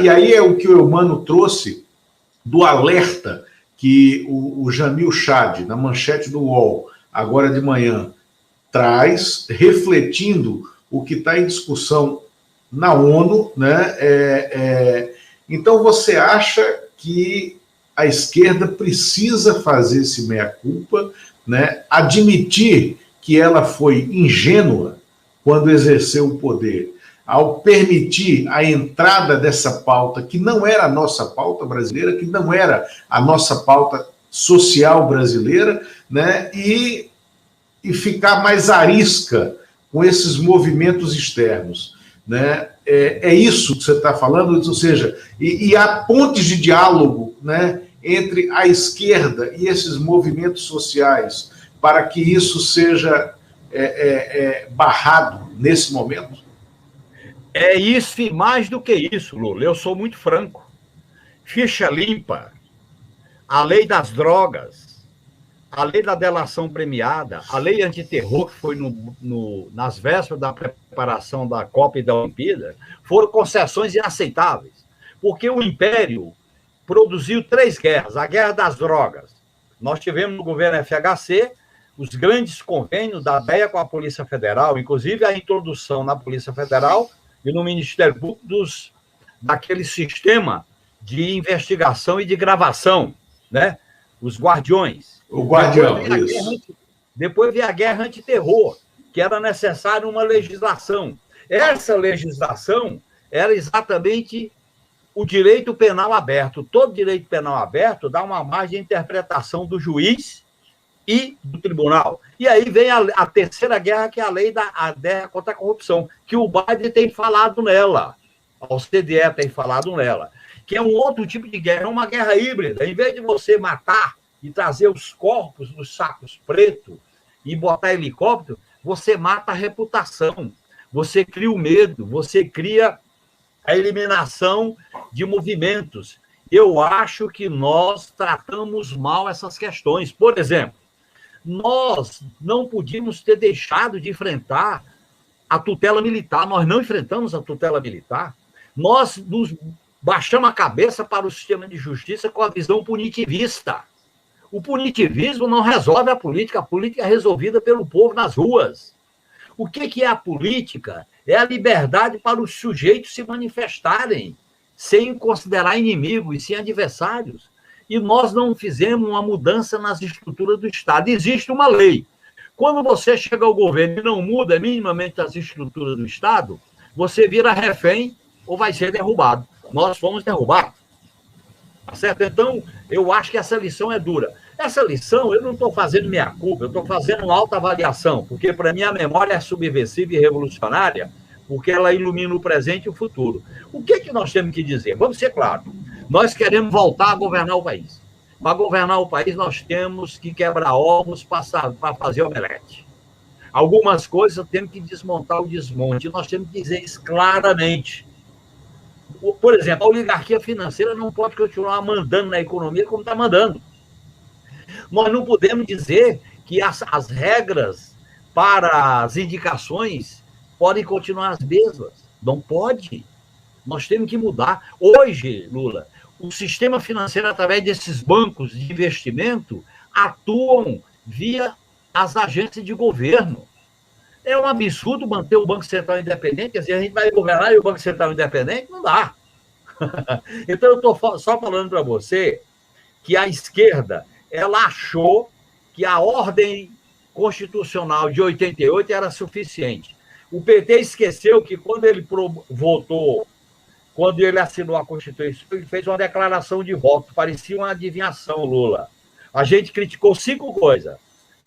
E aí é o que o Eumano trouxe do alerta que o Jamil Chad, na manchete do UOL, agora de manhã, traz, refletindo o que está em discussão na ONU. Né? Então, você acha que a esquerda precisa fazer esse meia-culpa, né? Admitir que ela foi ingênua quando exerceu o poder, ao permitir a entrada dessa pauta, que não era a nossa pauta brasileira, que não era a nossa pauta social brasileira, né? E ficar mais arisca com esses movimentos externos, né? É isso que você está falando, ou seja, e há pontes de diálogo, né, entre a esquerda e esses movimentos sociais para que isso seja barrado nesse momento? É isso e mais do que isso, Lula. Eu sou muito franco. Ficha limpa, a lei das drogas, a lei da delação premiada, a lei antiterror, que foi nas vésperas da preparação da Copa e da Olimpíada, foram concessões inaceitáveis. Porque o Império produziu 3 guerras. A guerra das drogas. Nós tivemos no governo FHC os grandes convênios da DEA com a Polícia Federal, inclusive a introdução na Polícia Federal e no Ministério Público daquele sistema de investigação e de gravação, né? Os guardiões. O guardião, isso. Depois veio a guerra antiterror, que era necessária uma legislação. Essa legislação era exatamente o direito penal aberto. Todo direito penal aberto dá uma margem de interpretação do juiz e do tribunal. E aí vem a terceira guerra, que é a lei da guerra contra a corrupção, que o Biden tem falado nela, a OCDE tem falado nela, que é um outro tipo de guerra, é uma guerra híbrida. Em vez de você matar e trazer os corpos nos sacos pretos e botar helicóptero, você mata a reputação, você cria o medo, você cria a eliminação de movimentos. Eu acho que nós tratamos mal essas questões. Por exemplo, nós não podíamos ter deixado de enfrentar a tutela militar. Nós não enfrentamos a tutela militar. Nós nos baixamos a cabeça para o sistema de justiça com a visão punitivista. O punitivismo não resolve a política é resolvida pelo povo nas ruas. O que é a política? É a liberdade para os sujeitos se manifestarem, sem considerar inimigos e sem adversários. E nós não fizemos uma mudança nas estruturas do Estado. Existe uma lei. Quando você chega ao governo e não muda minimamente as estruturas do Estado, você vira refém ou vai ser derrubado. Nós fomos derrubados. Tá certo? Então, eu acho que essa lição é dura. Essa lição, eu não estou fazendo meia-culpa, eu estou fazendo uma autoavaliação, porque, para mim, a memória é subversiva e revolucionária, porque ela ilumina o presente e o futuro. O que nós temos que dizer? Vamos ser claros. Nós queremos voltar a governar o país. Para governar o país, nós temos que quebrar ovos para fazer omelete. Algumas coisas temos que desmontar o desmonte. Nós temos que dizer isso claramente. Por exemplo, a oligarquia financeira não pode continuar mandando na economia como está mandando. Nós não podemos dizer que as regras para as indicações podem continuar as mesmas. Não pode. Nós temos que mudar. Hoje, Lula, o sistema financeiro, através desses bancos de investimento, atuam via as agências de governo. É um absurdo manter o Banco Central independente, quer dizer, a gente vai governar e o Banco Central independente? Não dá. Então, eu estou só falando para você que a esquerda, ela achou que a ordem constitucional de 88 era suficiente. O PT esqueceu que quando ele votou, quando ele assinou a Constituição, ele fez uma declaração de voto, parecia uma adivinhação, Lula. A gente criticou 5 coisas: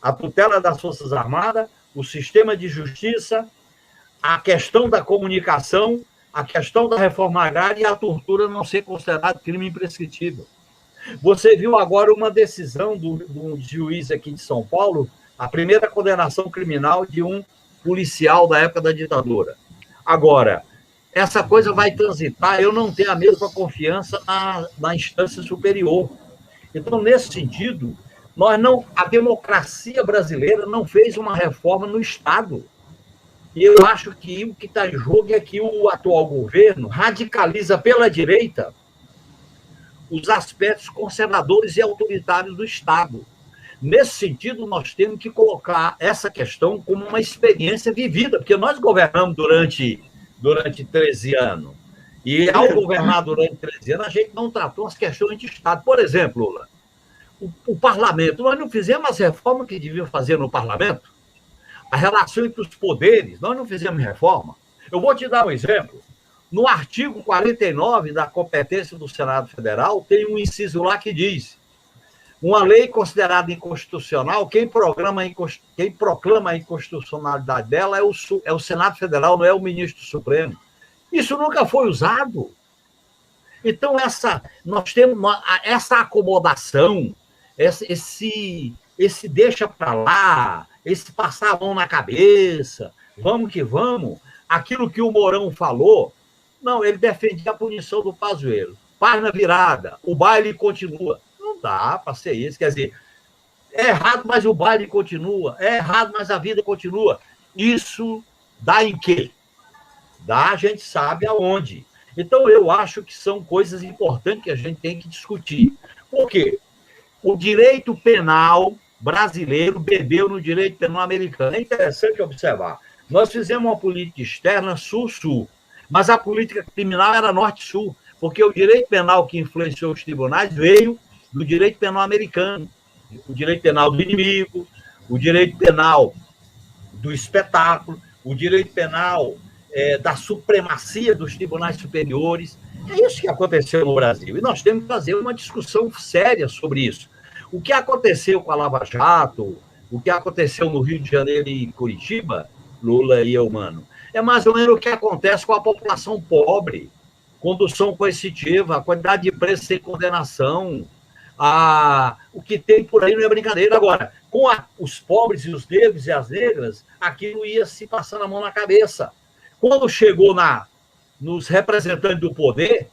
a tutela das Forças Armadas, o sistema de justiça, a questão da comunicação, a questão da reforma agrária e a tortura não ser considerada crime imprescritível. Você viu agora uma decisão do juiz aqui de São Paulo, a primeira condenação criminal de um policial da época da ditadura. Agora, essa coisa vai transitar, eu não tenho a mesma confiança na instância superior. Então, nesse sentido, a democracia brasileira não fez uma reforma no Estado. E eu acho que o que está em jogo é que o atual governo radicaliza pela direita os aspectos conservadores e autoritários do Estado. Nesse sentido, nós temos que colocar essa questão como uma experiência vivida, porque nós governamos durante 13 anos. E, ao governar durante 13 anos, a gente não tratou as questões de Estado. Por exemplo, Lula, o parlamento, nós não fizemos as reformas que deviam fazer no parlamento. A relação entre os poderes, nós não fizemos reforma. Eu vou te dar um exemplo. No artigo 49 da competência do Senado Federal, tem um inciso lá que diz: Uma lei considerada inconstitucional, quem proclama a inconstitucionalidade dela é o Senado Federal, não é o ministro Supremo. Isso nunca foi usado. Então, nós temos essa acomodação, esse deixa para lá, esse passar a mão na cabeça, vamos que vamos. Aquilo que o Mourão falou, não, ele defendia a punição do Pazuello. Página virada, o baile continua. Não dá para ser isso. Quer dizer, é errado, mas o baile continua. É errado, mas a vida continua. Isso dá em quê? Dá, a gente sabe aonde. Então, eu acho que são coisas importantes que a gente tem que discutir. Por quê? O direito penal brasileiro bebeu no direito penal americano. É interessante observar. Nós fizemos uma política externa sul-sul, mas a política criminal era norte-sul, porque o direito penal que influenciou os tribunais veio do direito penal americano. O direito penal do inimigo, o direito penal do espetáculo, o direito penal da supremacia dos tribunais superiores. É isso que aconteceu no Brasil. E nós temos que fazer uma discussão séria sobre isso. O que aconteceu com a Lava Jato, o que aconteceu no Rio de Janeiro e Curitiba, Lula e Eumano, é mais ou menos o que acontece com a população pobre. Condução coercitiva, a quantidade de preço sem condenação, o que tem por aí não é brincadeira. Agora, com os pobres e os negros e as negras, aquilo ia se passando a mão na cabeça. Quando chegou nos representantes do poder,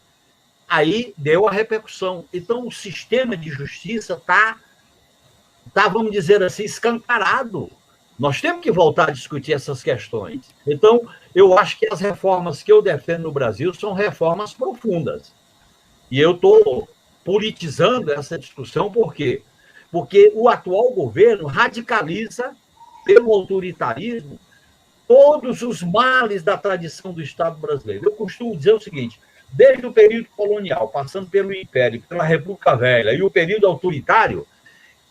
aí deu a repercussão. Então, o sistema de justiça está, vamos dizer assim, escancarado. Nós temos que voltar a discutir essas questões. Então, eu acho que as reformas que eu defendo no Brasil são reformas profundas. E eu estou politizando essa discussão, por quê? Porque o atual governo radicaliza, pelo autoritarismo, todos os males da tradição do Estado brasileiro. Eu costumo dizer o seguinte, desde o período colonial, passando pelo Império, pela República Velha e o período autoritário,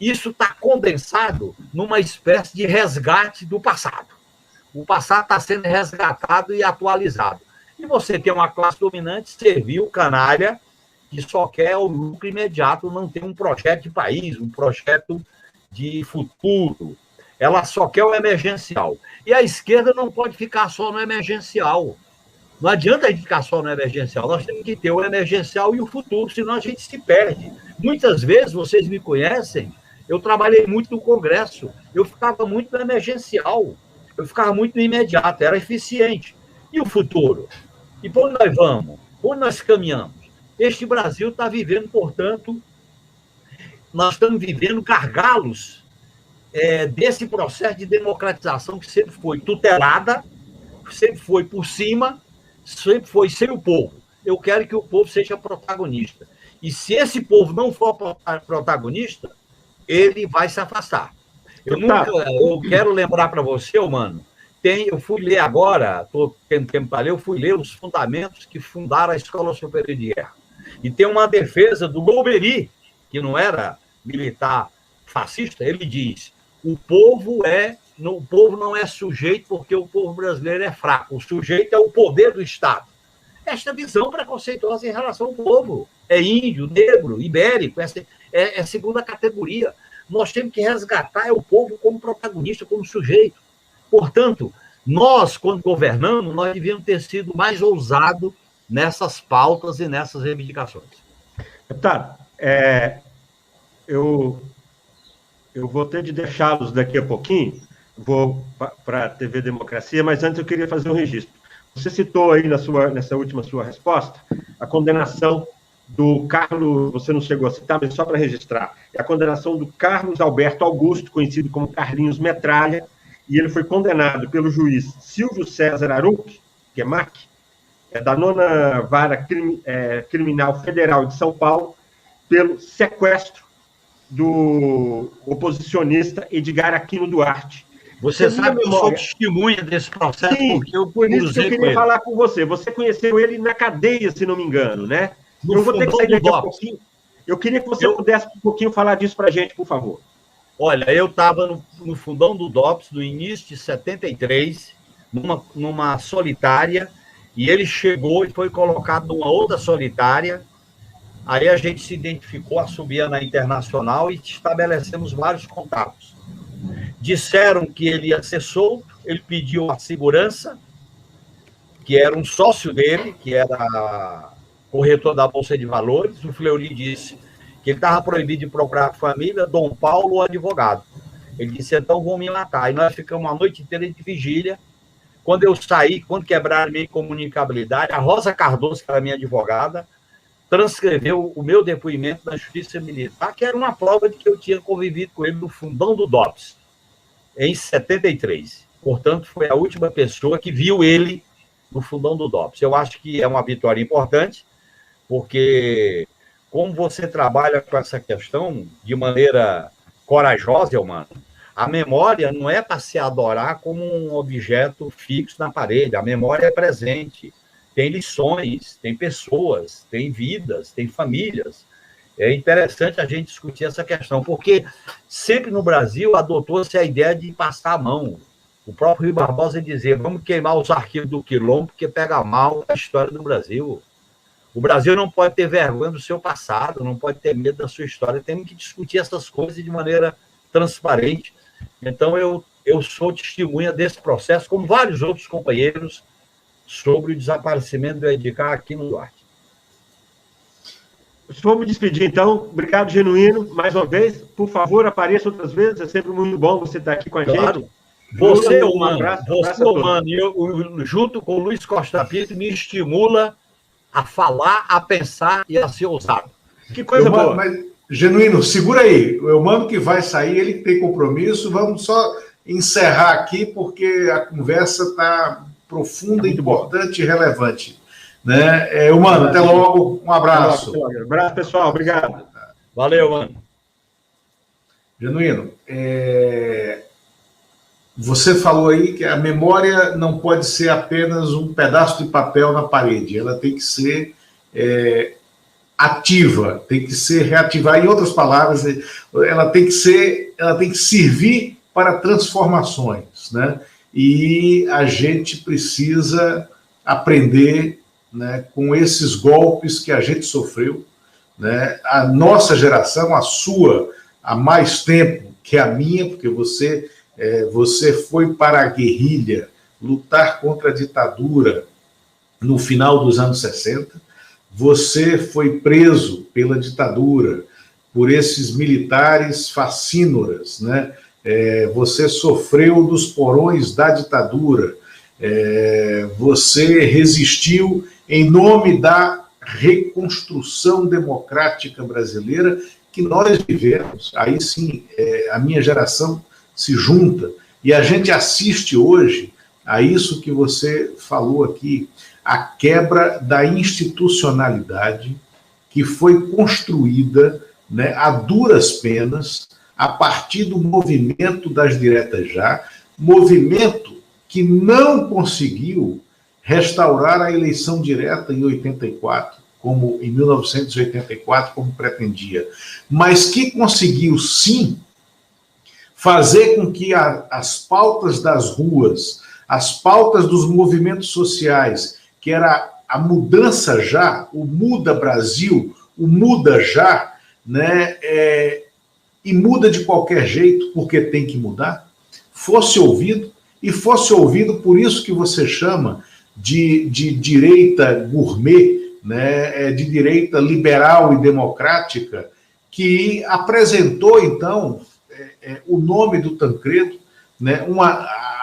isso está condensado numa espécie de resgate do passado. O passado está sendo resgatado e atualizado. E você tem uma classe dominante servil, canalha, que só quer o lucro imediato, não tem um projeto de país, um projeto de futuro. Ela só quer o emergencial. E a esquerda não pode ficar só no emergencial. Não adianta a gente ficar só no emergencial. Nós temos que ter o emergencial e o futuro, senão a gente se perde. Muitas vezes, vocês me conhecem, eu trabalhei muito no Congresso, eu ficava muito no emergencial, eu ficava muito no imediato, era eficiente. E o futuro? E para onde nós vamos? Onde nós caminhamos? Este Brasil está vivendo, portanto, nós estamos vivendo gargalos desse processo de democratização que sempre foi tutelada, sempre foi por cima, sempre foi sem o povo. Eu quero que o povo seja protagonista. E se esse povo não for protagonista, ele vai se afastar. Eu quero lembrar para você, mano, eu fui ler agora, estou tendo tempo para ler, eu fui ler os fundamentos que fundaram a Escola Superior de Guerra. E tem uma defesa do Golbery, que não era militar fascista, ele diz, o povo não é sujeito porque o povo brasileiro é fraco, o sujeito é o poder do Estado. Esta visão preconceituosa em relação ao povo. É índio, negro, ibérico, é segunda categoria. Nós temos que resgatar o povo como protagonista, como sujeito. Portanto, nós, quando governamos, nós devíamos ter sido mais ousados nessas pautas e nessas reivindicações. Deputado, eu vou ter de deixá-los daqui a pouquinho, vou para a TV Democracia, mas antes eu queria fazer um registro. Você citou aí nessa última sua resposta a condenação do Carlos, você não chegou a citar, mas só para registrar, é a condenação do Carlos Alberto Augusto, conhecido como Carlinhos Metralha, e ele foi condenado pelo juiz Silvio César Aruc, que é MAC, da 9ª Vara Criminal Federal de São Paulo, pelo sequestro do oposicionista Edgar Aquino Duarte. Você sabe que eu sou testemunha desse processo? Sim, por isso que eu queria falar com você. Você conheceu ele na cadeia, se não me engano, né? Eu vou ter que sair daqui a pouquinho. Eu queria que você pudesse um pouquinho falar disso para a gente, por favor. Olha, eu estava no fundão do DOPS, no início de 73, numa solitária, e ele chegou e foi colocado numa outra solitária, Aí a gente se identificou, assobia na Internacional e estabelecemos vários contatos. Disseram que ele ia ser solto, ele pediu a segurança, que era um sócio dele, que era corretor da Bolsa de Valores. O Fleury disse que ele estava proibido de procurar a família, Dom Paulo, o advogado. Ele disse, então vão me matar. E nós ficamos a noite inteira de vigília. Quando eu saí, quando quebraram minha incomunicabilidade, a Rosa Cardoso, que era minha advogada, transcreveu o meu depoimento na Justiça Militar, que era uma prova de que eu tinha convivido com ele no fundão do DOPS, em 73. Portanto, foi a última pessoa que viu ele no fundão do DOPS. Eu acho que é uma vitória importante, porque como você trabalha com essa questão de maneira corajosa, Eumano, a memória não é para se adorar como um objeto fixo na parede. A memória é presente. Tem lições, tem pessoas, tem vidas, tem famílias. É interessante a gente discutir essa questão, porque sempre no Brasil adotou-se a ideia de passar a mão. O próprio Rui Barbosa dizia, vamos queimar os arquivos do Quilombo, porque pega mal a história do Brasil. O Brasil não pode ter vergonha do seu passado, não pode ter medo da sua história. Temos que discutir essas coisas de maneira transparente. Então, eu sou testemunha desse processo, como vários outros companheiros, sobre o desaparecimento do Edgar aqui no Duarte. Vou me despedir, então. Obrigado, Genuíno, mais uma vez. Por favor, apareça outras vezes. É sempre muito bom você estar aqui com a gente. Você, humano, e eu, junto com o Luiz Costa Pinto, me estimula a falar, a pensar e a ser ousado. Que coisa boa. Mas, Genuíno, segura aí. O Eumano que vai sair, ele que tem compromisso. Vamos só encerrar aqui, porque a conversa está profunda, importante e relevante. Né? Eumano, até logo. Um abraço. Um abraço, pessoal. Obrigado. Valeu, mano. Genuíno, você falou aí que a memória não pode ser apenas um pedaço de papel na parede. Ela tem que ser ativa, tem que ser reativar. Em outras palavras, ela tem que servir para transformações, né? E a gente precisa aprender, né, com esses golpes que a gente sofreu, né? A nossa geração, a sua, há mais tempo que a minha, porque você foi para a guerrilha lutar contra a ditadura no final dos anos 60, você foi preso pela ditadura, por esses militares facínoras, né? Você sofreu dos porões da ditadura, você resistiu em nome da reconstrução democrática brasileira que nós vivemos. Aí sim, a minha geração se junta, e a gente assiste hoje a isso que você falou aqui, a quebra da institucionalidade que foi construída, né, a duras penas, a partir do movimento das diretas já, movimento que não conseguiu restaurar a eleição direta em 84, como em 1984, como pretendia, mas que conseguiu sim fazer com que as pautas das ruas, as pautas dos movimentos sociais, que era a mudança já, o Muda Brasil, o Muda já, né, e muda de qualquer jeito, porque tem que mudar, fosse ouvido, e fosse ouvido por isso que você chama de direita gourmet, né, de direita liberal e democrática, que apresentou, então, o nome do Tancredo, né,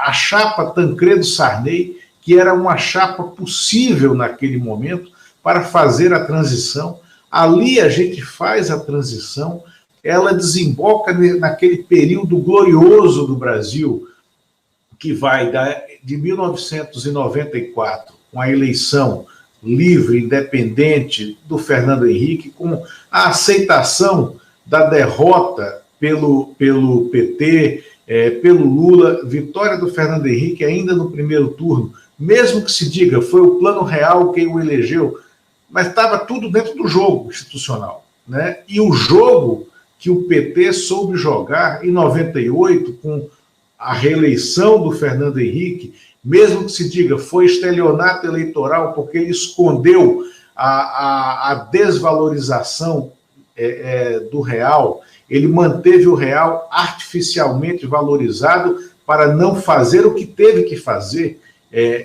a chapa Tancredo-Sarney, que era uma chapa possível naquele momento para fazer a transição. Ali a gente faz a transição, ela desemboca naquele período glorioso do Brasil, que vai de 1994, com a eleição livre, independente do Fernando Henrique, com a aceitação da derrota pelo PT, pelo Lula, vitória do Fernando Henrique ainda no primeiro turno, mesmo que se diga, foi o Plano Real quem o elegeu, mas estava tudo dentro do jogo institucional, né? E o jogo que o PT soube jogar em 98, com a reeleição do Fernando Henrique, mesmo que se diga, foi estelionato eleitoral, porque ele escondeu a desvalorização do real, ele manteve o real artificialmente valorizado para não fazer o que teve que fazer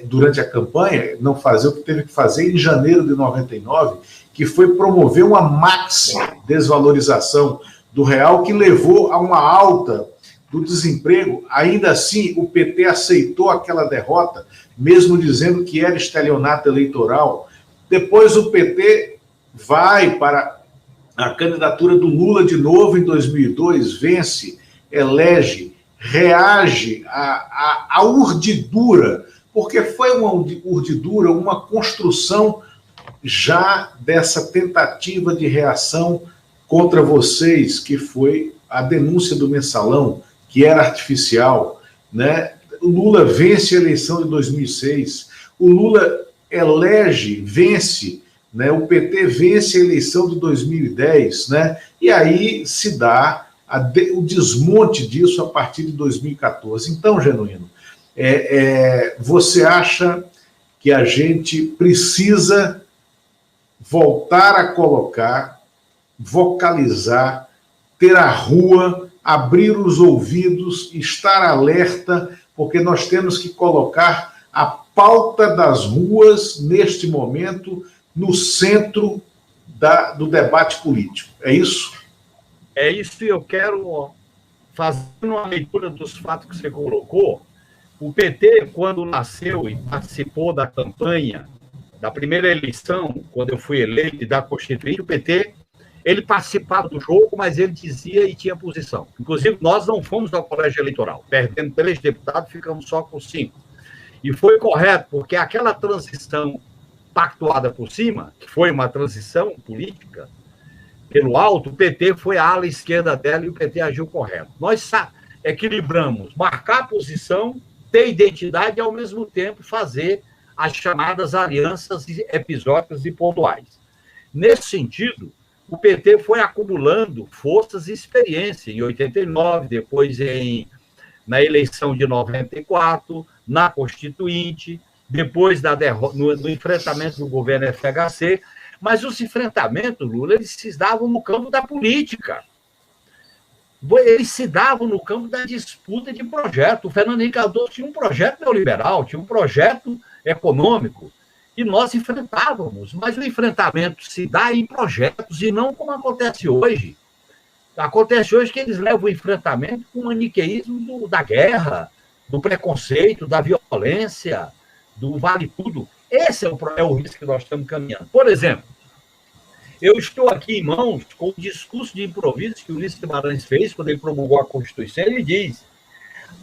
durante a campanha, não fazer o que teve que fazer em janeiro de 99, que foi promover uma máxima desvalorização do real, que levou a uma alta do desemprego. Ainda assim, o PT aceitou aquela derrota, mesmo dizendo que era estelionato eleitoral. Depois o PT vai para a candidatura do Lula de novo em 2002, vence, elege, reage à urdidura, porque foi uma urdidura, uma construção já dessa tentativa de reação contra vocês, que foi a denúncia do Mensalão, que era artificial, né? O Lula vence a eleição de 2006, o Lula elege, vence, né? O PT vence a eleição de 2010, né? E aí se dá o desmonte disso a partir de 2014. Então, Genuíno, você acha que a gente precisa voltar a colocar, vocalizar, ter a rua, abrir os ouvidos, estar alerta, porque nós temos que colocar a pauta das ruas, neste momento, no centro do debate político. É isso? É isso, e eu quero, fazendo uma leitura dos fatos que você colocou, o PT, quando nasceu e participou da campanha, da primeira eleição, quando eu fui eleito e da Constituinte, o PT, ele participava do jogo, mas ele dizia e tinha posição. Inclusive, nós não fomos ao colégio eleitoral, perdendo 3 deputados, ficamos só com 5. E foi correto, porque aquela transição pactuada por cima, que foi uma transição política, pelo alto, o PT foi a ala esquerda dela e o PT agiu correto. Nós equilibramos marcar a posição, ter identidade e, ao mesmo tempo, fazer as chamadas alianças episódicas e pontuais. Nesse sentido, o PT foi acumulando forças e experiência em 89, depois na eleição de 94, na Constituinte, depois no enfrentamento do governo FHC, mas os enfrentamentos, Lula, eles se davam no campo da política. Eles se davam no campo da disputa de projeto. O Fernando Henrique Cardoso tinha um projeto neoliberal, tinha um projeto econômico, e nós enfrentávamos, mas o enfrentamento se dá em projetos e não como acontece hoje. Acontece hoje que eles levam o enfrentamento com o maniqueísmo da guerra, do preconceito, da violência, do vale tudo. Esse é o risco que nós estamos caminhando. Por exemplo, eu estou aqui em mãos com o discurso de improviso que o Ulisses Guimarães fez quando ele promulgou a Constituição. Ele diz: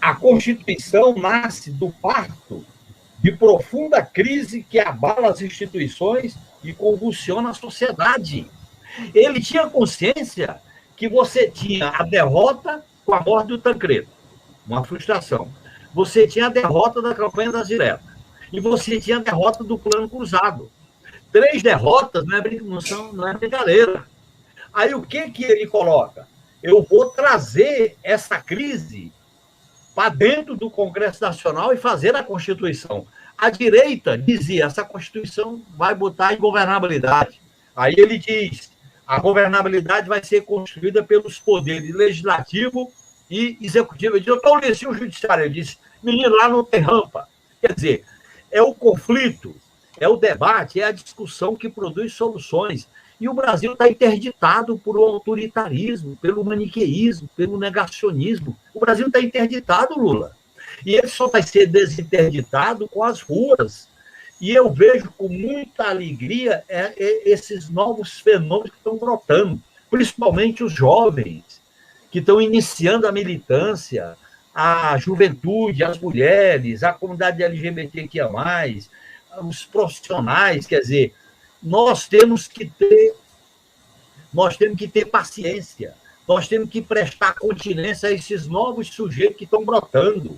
a Constituição nasce do parto de profunda crise que abala as instituições e convulsiona a sociedade. Ele tinha consciência que você tinha a derrota com a morte do Tancredo, uma frustração. Você tinha a derrota da campanha das diretas. E você tinha a derrota do Plano Cruzado. 3 derrotas não é brincadeira. Aí o que ele coloca? Eu vou trazer essa crise para dentro do Congresso Nacional e fazer a Constituição. A direita dizia, essa Constituição vai botar ingovernabilidade. Aí ele diz, a governabilidade vai ser construída pelos poderes legislativo e executivo. Ele diz, eu estou lendo o judiciário. Ele diz, menino, lá não tem rampa. Quer dizer, é o conflito, é o debate, é a discussão que produz soluções. E o Brasil está interditado por um autoritarismo, pelo maniqueísmo, pelo negacionismo. O Brasil está interditado, Lula. E ele só vai ser desinterditado com as ruas. E eu vejo com muita alegria esses novos fenômenos que estão brotando, principalmente os jovens, que estão iniciando a militância, a juventude, as mulheres, a comunidade LGBTQIA+, os profissionais. Quer dizer, nós temos que ter paciência, nós temos que prestar continência a esses novos sujeitos que estão brotando,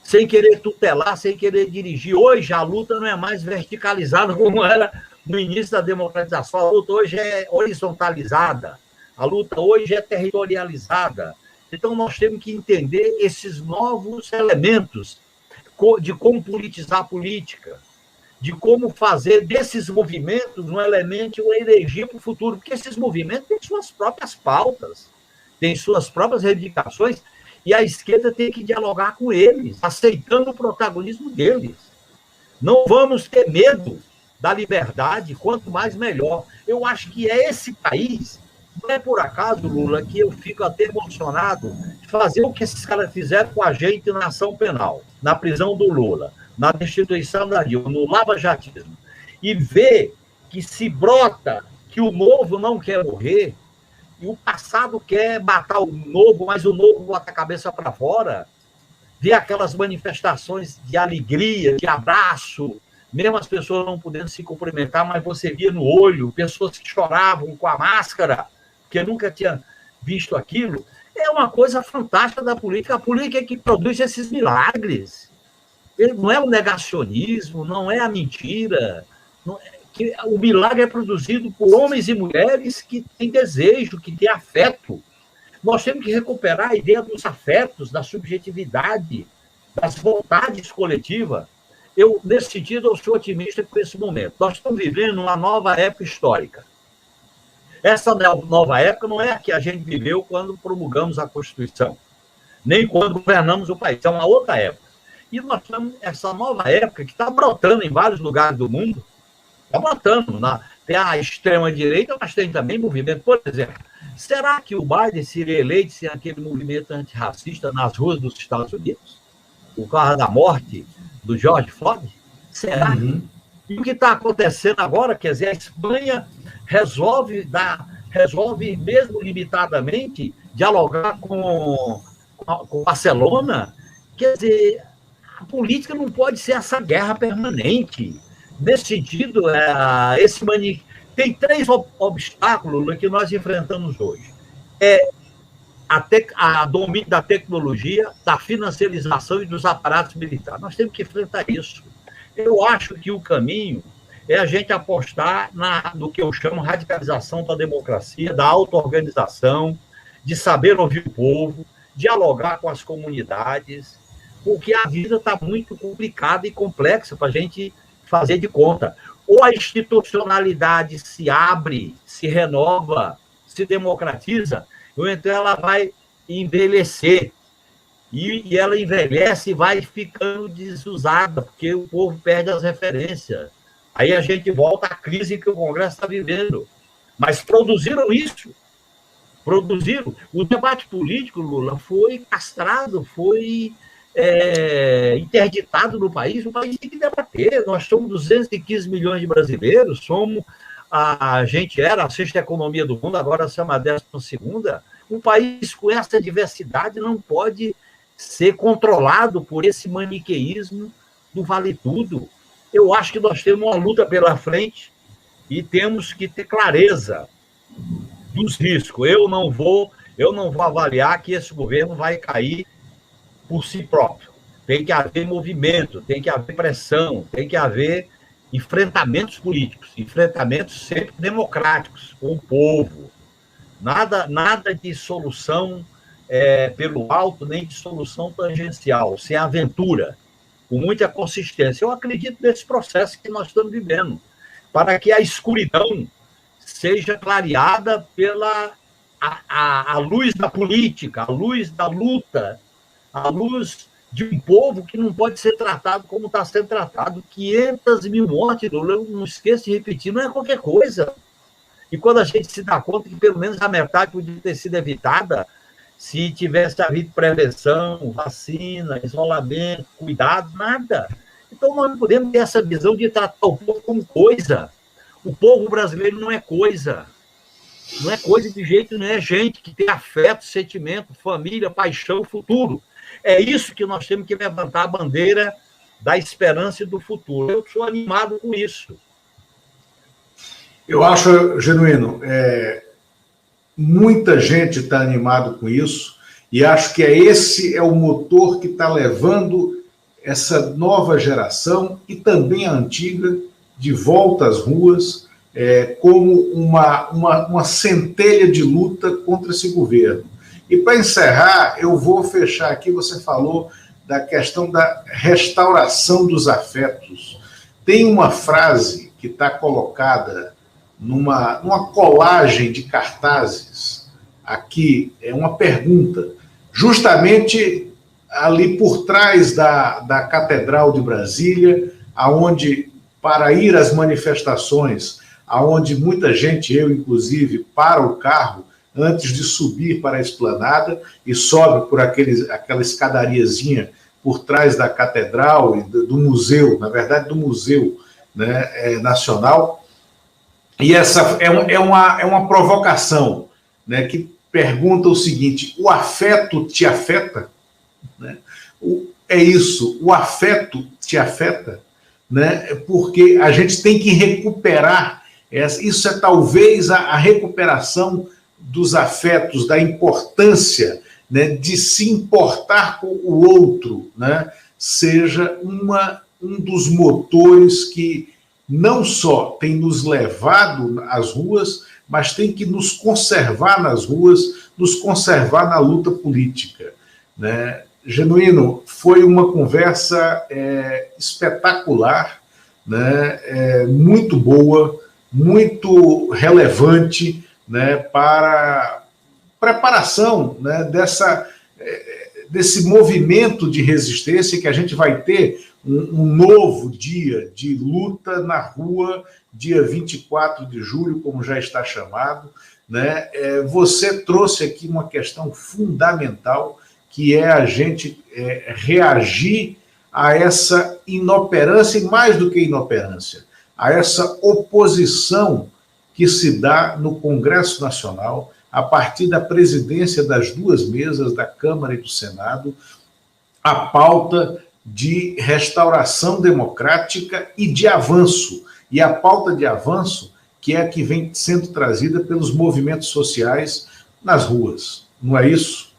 sem querer tutelar, sem querer dirigir. Hoje a luta não é mais verticalizada como era no início da democratização, a luta hoje é horizontalizada, a luta hoje é territorializada. Então nós temos que entender esses novos elementos de como politizar a política, de como fazer desses movimentos um elemento, uma energia para o futuro, porque esses movimentos têm suas próprias pautas, têm suas próprias reivindicações, e a esquerda tem que dialogar com eles, aceitando o protagonismo deles. Não vamos ter medo da liberdade, quanto mais melhor. Eu acho que é esse país, não é por acaso, Lula, que eu fico até emocionado de fazer o que esses caras fizeram com a gente na ação penal, na prisão do Lula, na destituição da Dilma, no lava-jatismo, e ver que se brota que o novo não quer morrer, e o passado quer matar o novo, mas o novo bota a cabeça para fora, ver aquelas manifestações de alegria, de abraço, mesmo as pessoas não podendo se cumprimentar, mas você via no olho, pessoas que choravam com a máscara, porque nunca tinha visto aquilo. É uma coisa fantástica da política. A política é que produz esses milagres. Não é o negacionismo, não é a mentira. O milagre é produzido por homens e mulheres que têm desejo, que têm afeto. Nós temos que recuperar a ideia dos afetos, da subjetividade, das vontades coletivas. Nesse sentido, eu sou otimista com esse momento. Nós estamos vivendo uma nova época histórica. Essa nova época não é a que a gente viveu quando promulgamos a Constituição, nem quando governamos o país. É uma outra época. E nós temos essa nova época que está brotando em vários lugares do mundo. Está brotando. Tem a extrema-direita, mas tem também movimento. Por exemplo, será que o Biden seria eleito sem aquele movimento antirracista nas ruas dos Estados Unidos? O carro da morte do George Floyd? Será? Uhum. E o que está acontecendo agora, quer dizer, a Espanha resolve, mesmo limitadamente, dialogar com Barcelona. Quer dizer, a política não pode ser essa guerra permanente. Nesse sentido, tem 3 obstáculos que nós enfrentamos hoje. A domínio da tecnologia, da financiarização e dos aparatos militares. Nós temos que enfrentar isso. Eu acho que o caminho é a gente apostar no que eu chamo de radicalização da democracia, da auto-organização, de saber ouvir o povo, dialogar com as comunidades, porque a vida está muito complicada e complexa para a gente fazer de conta. Ou a institucionalidade se abre, se renova, se democratiza, ou então ela vai envelhecer. E ela envelhece e vai ficando desusada, porque o povo perde as referências. Aí a gente volta à crise que o Congresso está vivendo. Mas produziram isso. O debate político, Lula, foi castrado, foi interditado no país. O país tem que debater. Nós somos 215 milhões de brasileiros, a gente era a 6ª economia do mundo, agora somos a 12ª. Um país com essa diversidade não pode ser controlado por esse maniqueísmo do vale tudo. Eu acho que nós temos uma luta pela frente e temos que ter clareza dos riscos. Eu não vou avaliar que esse governo vai cair por si próprio. Tem que haver movimento, tem que haver pressão, tem que haver enfrentamentos políticos, enfrentamentos sempre democráticos com o povo. Nada de solução pelo alto, nem de solução tangencial, sem aventura, com muita consistência. Eu acredito nesse processo que nós estamos vivendo, para que a escuridão seja clareada pela a luz da política, a luz da luta, a luz de um povo que não pode ser tratado como está sendo tratado. 500 mil mortes, eu não esqueço de repetir, não é qualquer coisa. E quando a gente se dá conta que pelo menos a metade podia ter sido evitada se tivesse havido prevenção, vacina, isolamento, cuidado, nada. Então nós não podemos ter essa visão de tratar o povo como coisa. O povo brasileiro não é coisa. Não é coisa de jeito, não é gente que tem afeto, sentimento, família, paixão, futuro. É isso que nós temos que levantar a bandeira da esperança e do futuro. Eu sou animado com isso. Eu acho genuíno. Muita gente está animado com isso e acho que esse é o motor que está levando essa nova geração e também a antiga de volta às ruas como uma centelha de luta contra esse governo. E para encerrar, eu vou fechar aqui, você falou da questão da restauração dos afetos. tem uma frase que está colocada numa colagem de cartazes. Aqui é uma pergunta, justamente ali por trás da Catedral de Brasília, aonde, para ir às manifestações, aonde muita gente, eu inclusive, para o carro antes de subir para a esplanada e sobe por aquela escadariazinha por trás da catedral e do museu, na verdade do Museu, né, Nacional. E essa é uma provocação, né, que pergunta o seguinte: o afeto te afeta? Né? É isso, o afeto te afeta? Né? Porque a gente tem que recuperar, isso é talvez a recuperação dos afetos, da importância, né, de se importar com o outro, né, seja um dos motores que não só tem nos levado às ruas, mas tem que nos conservar nas ruas, nos conservar na luta política. Né? Genuíno, foi uma conversa espetacular, né, muito boa, muito relevante, né, para preparação, né, desse movimento de resistência que a gente vai ter um novo dia de luta na rua, dia 24 de julho, como já está chamado. Né? Você trouxe aqui uma questão fundamental, que é a gente reagir a essa inoperância, e mais do que inoperância, a essa oposição que se dá no Congresso Nacional, a partir da presidência das duas mesas, da Câmara e do Senado, a pauta de restauração democrática e de avanço. E a pauta de avanço que é a que vem sendo trazida pelos movimentos sociais nas ruas. Não é isso?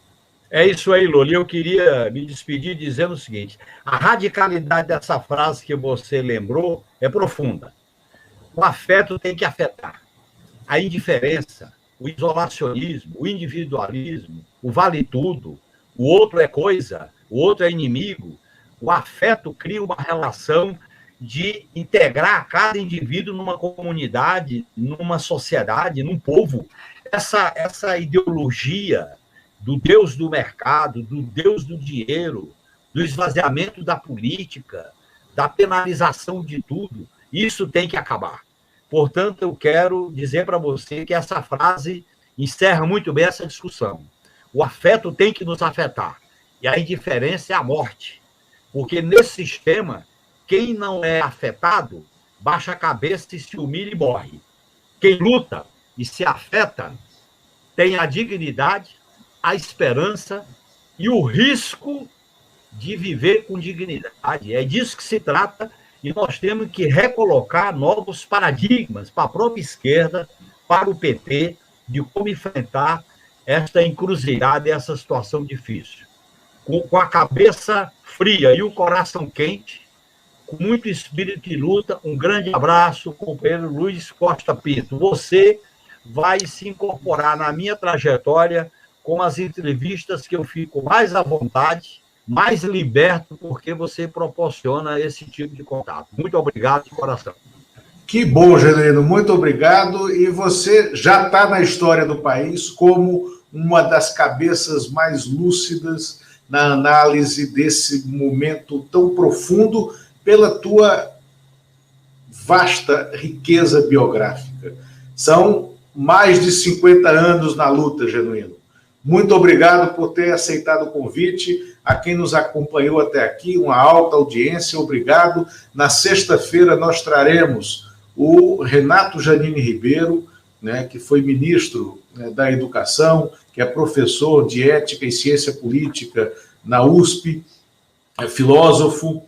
É isso aí, Lula. Eu queria me despedir dizendo o seguinte: a radicalidade dessa frase que você lembrou é profunda. O afeto tem que afetar. A indiferença, o isolacionismo, o individualismo, o vale tudo, o outro é coisa, o outro é inimigo. O afeto cria uma relação de integrar cada indivíduo numa comunidade, numa sociedade, num povo. Essa ideologia do Deus do mercado, do Deus do dinheiro, do esvaziamento da política, da penalização de tudo, isso tem que acabar. Portanto, eu quero dizer para você que essa frase encerra muito bem essa discussão. O afeto tem que nos afetar, e a indiferença é a morte. Porque nesse sistema, quem não é afetado, baixa a cabeça e se humilha e morre. Quem luta e se afeta, tem a dignidade, a esperança e o risco de viver com dignidade. É disso que se trata, e nós temos que recolocar novos paradigmas para a própria esquerda, para o PT, de como enfrentar esta encruzilhada e essa situação difícil. Com a cabeça fria e o coração quente, com muito espírito de luta. Um grande abraço, companheiro Luiz Costa Pinto. Você vai se incorporar na minha trajetória com as entrevistas que eu fico mais à vontade, mais liberto, porque você proporciona esse tipo de contato. Muito obrigado de coração. Que bom, Genuíno, muito obrigado. E você já está na história do país como uma das cabeças mais lúcidas na análise desse momento tão profundo, pela tua vasta riqueza biográfica. São mais de 50 anos na luta, Genuíno. Muito obrigado por ter aceitado o convite. A quem nos acompanhou até aqui, uma alta audiência, obrigado. Na sexta-feira nós traremos o Renato Janine Ribeiro, né, que foi ministro, né, da Educação, que é professor de Ética e Ciência Política na USP, é filósofo.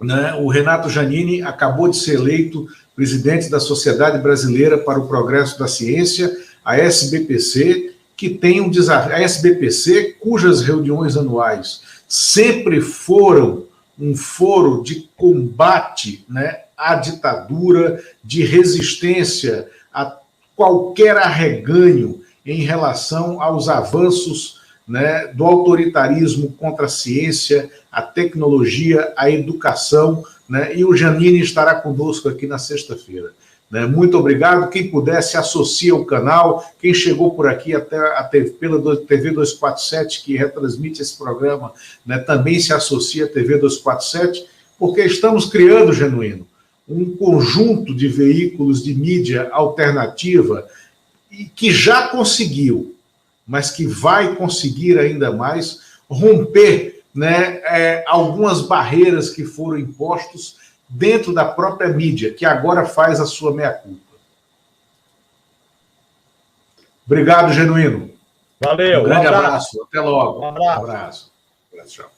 Né? O Renato Janine acabou de ser eleito presidente da Sociedade Brasileira para o Progresso da Ciência, a SBPC, que tem um desafio. A SBPC, cujas reuniões anuais sempre foram um foro de combate, né, à ditadura, de resistência a qualquer arreganho em relação aos avanços, né, do autoritarismo contra a ciência, a tecnologia, a educação, né? E o Janine estará conosco aqui na sexta-feira. Né? Muito obrigado. Quem puder, se associa ao canal. Quem chegou por aqui até pela TV 247, que retransmite esse programa, né? Também se associa à TV 247, porque estamos criando, Genuíno, um conjunto de veículos de mídia alternativa e que já conseguiu, mas que vai conseguir ainda mais romper, né, algumas barreiras que foram impostas dentro da própria mídia, que agora faz a sua meia-culpa. Obrigado, Genuíno. Valeu. Um grande abraço. Até logo. Um abraço. Um abraço. Tchau.